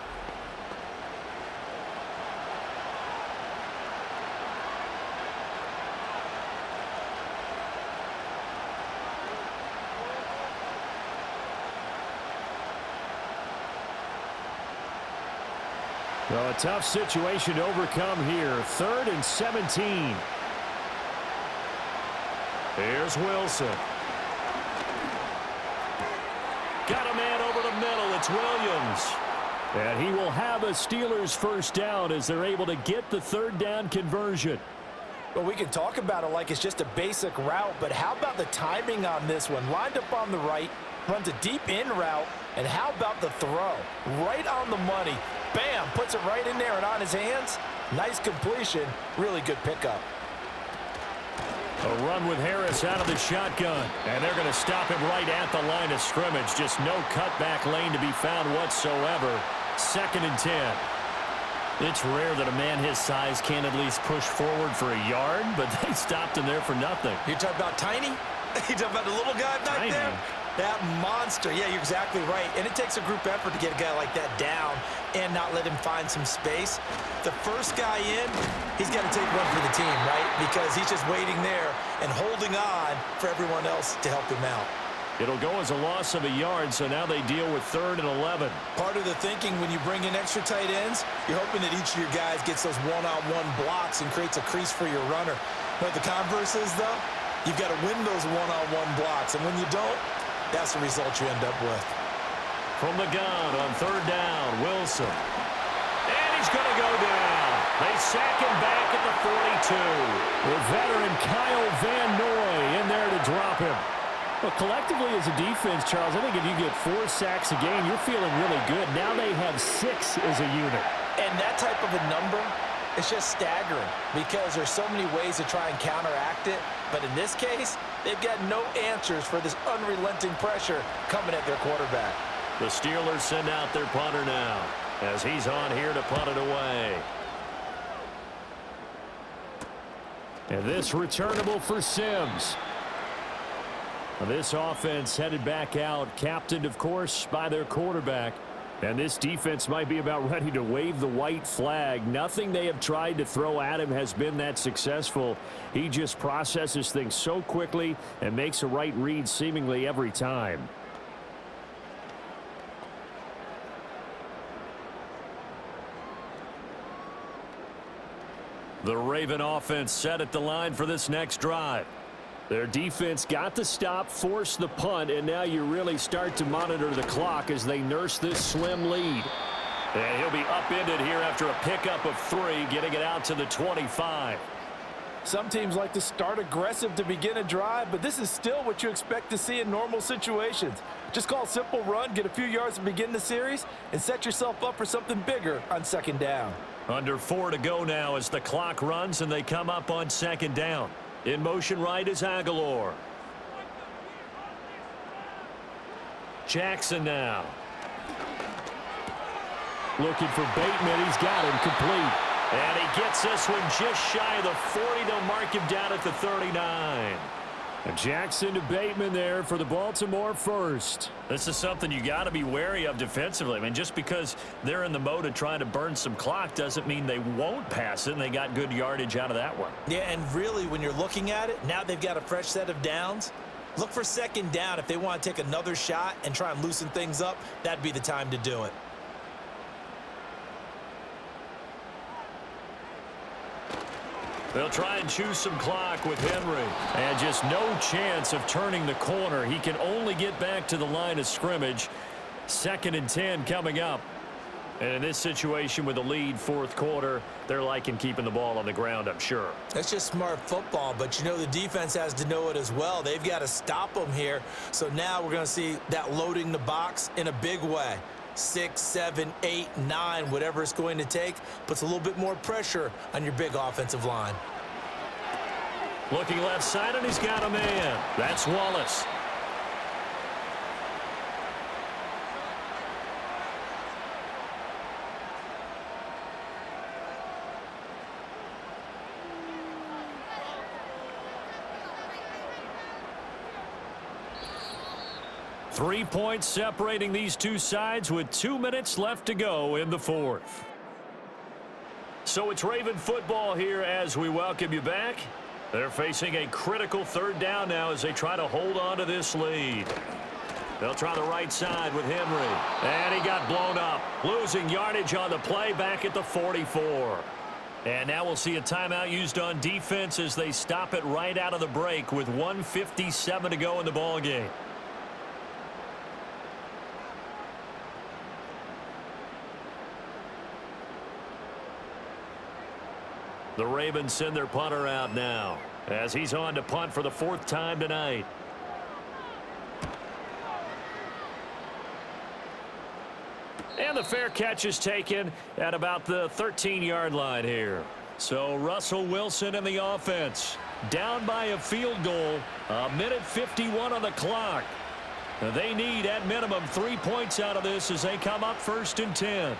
Well, a tough situation to overcome here. 3rd and 17. Here's Wilson. Got a man over the middle. It's Williams. And he will have a Steelers first down as they're able to get the 3rd down conversion. Well, we can talk about it like it's just a basic route, but how about the timing on this one? Lined up on the right, runs a deep in route, and how about the throw? Right on the money. Bam, puts it right in there and on his hands. Nice completion, really good pickup. A run with Harris out of the shotgun. And they're going to stop him right at the line of scrimmage. Just no cutback lane to be found whatsoever. 2nd and 10. It's rare that a man his size can at least push forward for a yard, but they stopped him there for nothing. You're talking about tiny? You're talking about the little guy back there? That monster. Yeah, you're exactly right. And it takes a group effort to get a guy like that down and not let him find some space. The first guy in, he's got to take one for the team, right? Because he's just waiting there and holding on for everyone else to help him out. It'll go as a loss of a yard, so now they deal with 3rd and 11. Part of the thinking when you bring in extra tight ends, you're hoping that each of your guys gets those one-on-one blocks and creates a crease for your runner. But the converse is, though, you've got to win those one-on-one blocks. And when you don't, that's the result you end up with. From the gun on 3rd down, Wilson. And he's going to go down. They sack him back at the 42. With veteran Kyle Van Noy in there to drop him. Well, collectively as a defense, Charles, I think if you get 4 sacks a game, you're feeling really good. Now they have 6 as a unit. And that type of a number, it's just staggering because there's so many ways to try and counteract it. But in this case, they've got no answers for this unrelenting pressure coming at their quarterback. The Steelers send out their punter now as he's on here to punt it away. And this returnable for Sims. This offense headed back out, captained, of course, by their quarterback. And this defense might be about ready to wave the white flag. Nothing they have tried to throw at him has been that successful. He just processes things so quickly and makes a right read seemingly every time. The Raven offense set at the line for this next drive. Their defense got the stop, forced the punt, and now you really start to monitor the clock as they nurse this slim lead. And he'll be upended here after a pickup of 3, getting it out to the 25. Some teams like to start aggressive to begin a drive, but this is still what you expect to see in normal situations. Just call a simple run, get a few yards to begin the series, and set yourself up for something bigger on 2nd down. Under 4 to go now as the clock runs and they come up on 2nd down. In motion right is Aguilar. Jackson now. Looking for Bateman. He's got him complete. And he gets this one just shy of the 40. They'll mark him down at the 39. And Jackson to Bateman there for the Baltimore first. This is something you got to be wary of defensively. I mean, just because they're in the mode of trying to burn some clock doesn't mean they won't pass it, and they got good yardage out of that one. Yeah, and really, when you're looking at it, now they've got a fresh set of downs. Look for 2nd down. If they want to take another shot and try and loosen things up, that'd be the time to do it. They'll try and choose some clock with Henry. And just no chance of turning the corner. He can only get back to the line of scrimmage. 2nd and 10 coming up. And in this situation with the lead 4th quarter, they're liking keeping the ball on the ground, I'm sure. That's just smart football, but you know the defense has to know it as well. They've got to stop them here. So now we're going to see that loading the box in a big way. 6, 7, 8, 9, whatever it's going to take, puts a little bit more pressure on your big offensive line. Looking left side, and he's got a man. That's Wallace. Three points separating these two sides with 2 minutes left to go in the 4th. So it's Raven football here as we welcome you back. They're facing a critical 3rd down now as they try to hold on to this lead. They'll try the right side with Henry. And he got blown up. Losing yardage on the play back at the 44. And now we'll see a timeout used on defense as they stop it right out of the break with 1:57 to go in the ball game. The Ravens send their punter out now as he's on to punt for the 4th time tonight. And the fair catch is taken at about the 13-yard line here. So Russell Wilson and the offense down by a field goal. 1:51 on the clock. They need at minimum 3 points out of this as they come up 1st and 10.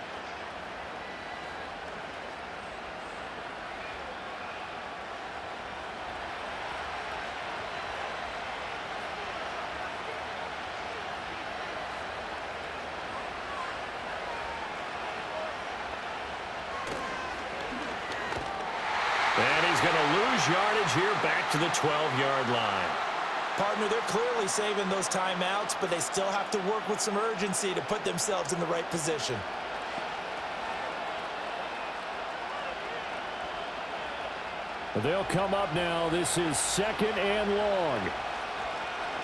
lose yardage here back to the 12-yard line. Partner, they're clearly saving those timeouts, but they still have to work with some urgency to put themselves in the right position. They'll come up now. This is 2nd and long.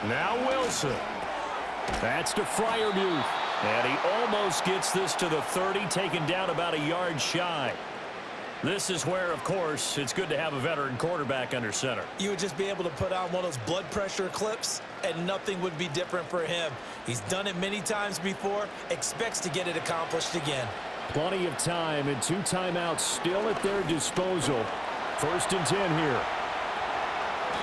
Now Wilson. That's to Freiermuth. And he almost gets this to the 30, taken down about a yard shy. This is where, of course, it's good to have a veteran quarterback under center. You would just be able to put on one of those blood pressure clips, and nothing would be different for him. He's done it many times before, expects to get it accomplished again. Plenty of time and 2 timeouts still at their disposal. 1st and 10 here.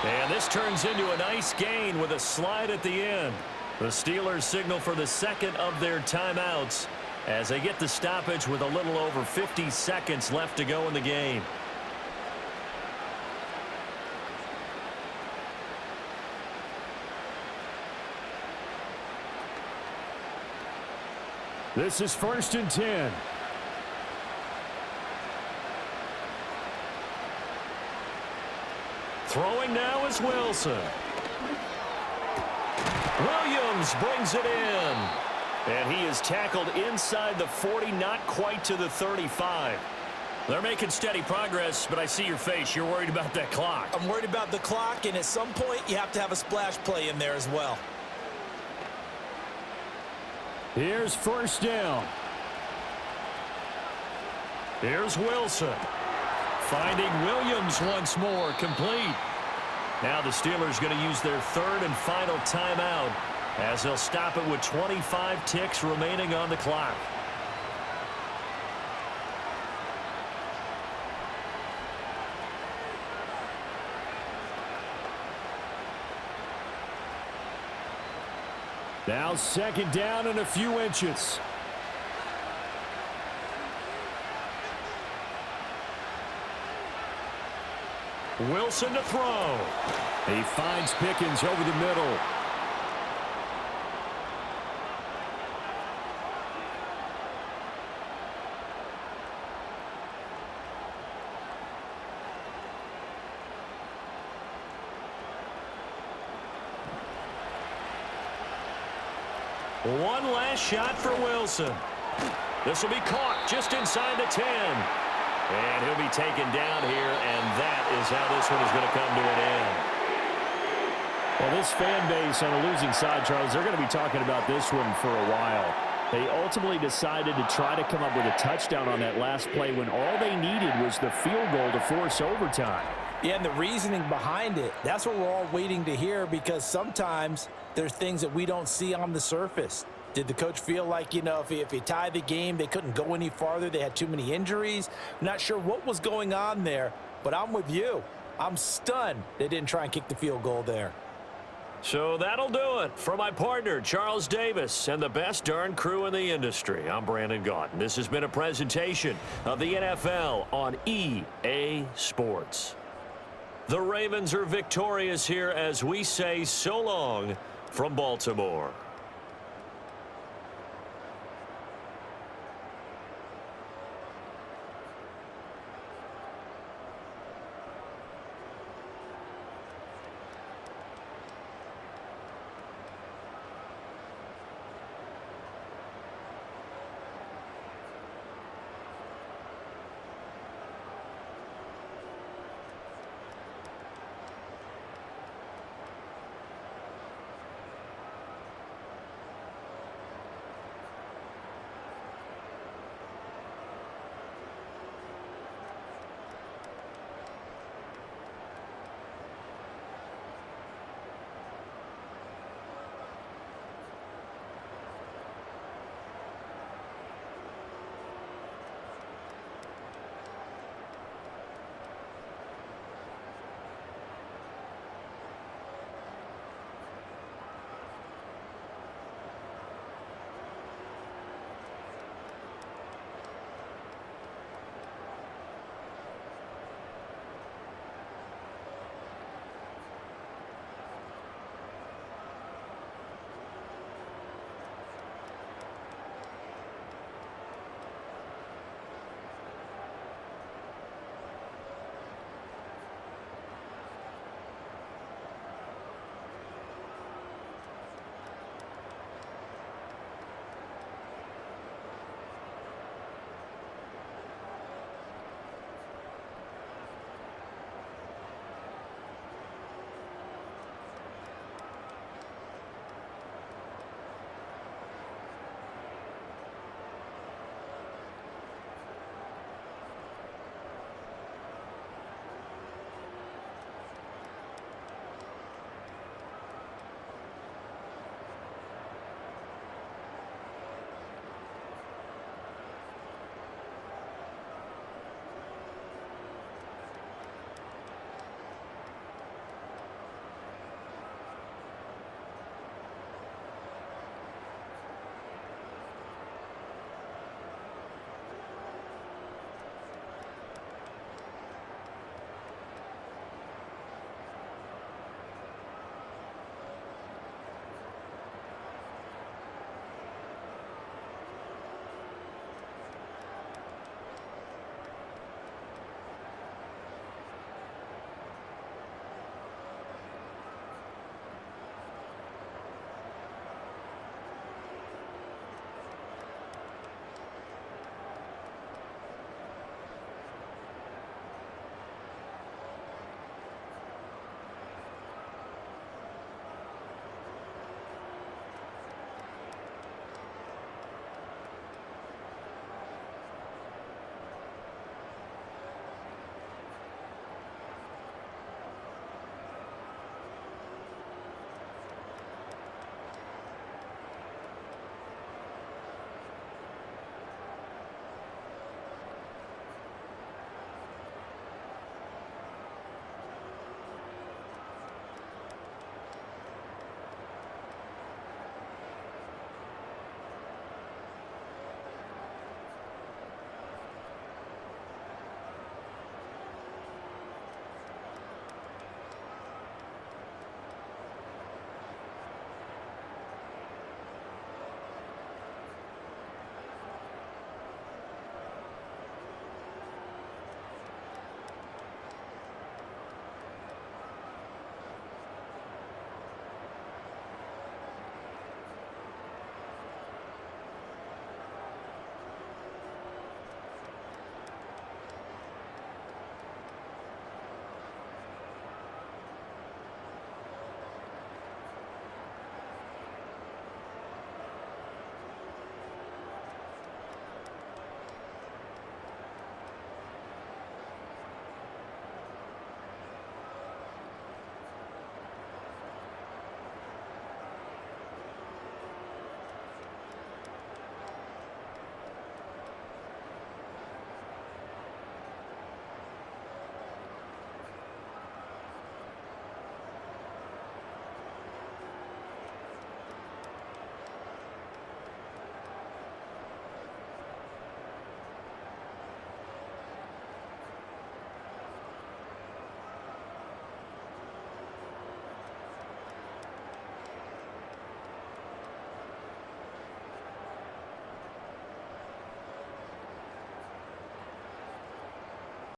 And this turns into a nice gain with a slide at the end. The Steelers signal for the 2nd of their timeouts as they get the stoppage with a little over 50 seconds left to go in the game. This is 1st and 10. Throwing now is Wilson. Williams brings it in. And he is tackled inside the 40, not quite to the 35. They're making steady progress, but I see your face. You're worried about that clock. I'm worried about the clock, and at some point, you have to have a splash play in there as well. Here's 1st down. Here's Wilson. Finding Williams once more, complete. Now the Steelers going to use their 3rd and final timeout as they'll stop it with 25 ticks remaining on the clock. Now 2nd down and a few inches. Wilson to throw. He finds Pickens over the middle. One last shot for Wilson. This will be caught just inside the 10. And he'll be taken down here, and that is how this one is going to come to an end. Well, this fan base on the losing side, Charles, they're going to be talking about this one for a while. They ultimately decided to try to come up with a touchdown on that last play when all they needed was the field goal to force overtime. Yeah, and the reasoning behind it, that's what we're all waiting to hear, because sometimes there's things that we don't see on the surface. Did the coach feel like, you know, if he tied the game, they couldn't go any farther, they had too many injuries? I'm not sure what was going on there, but I'm with you. I'm stunned they didn't try and kick the field goal there. So that'll do it for my partner, Charles Davis, and the best darn crew in the industry. I'm Brandon Gaudin. This has been a presentation of the NFL on EA Sports. The Ravens are victorious here as we say so long from Baltimore.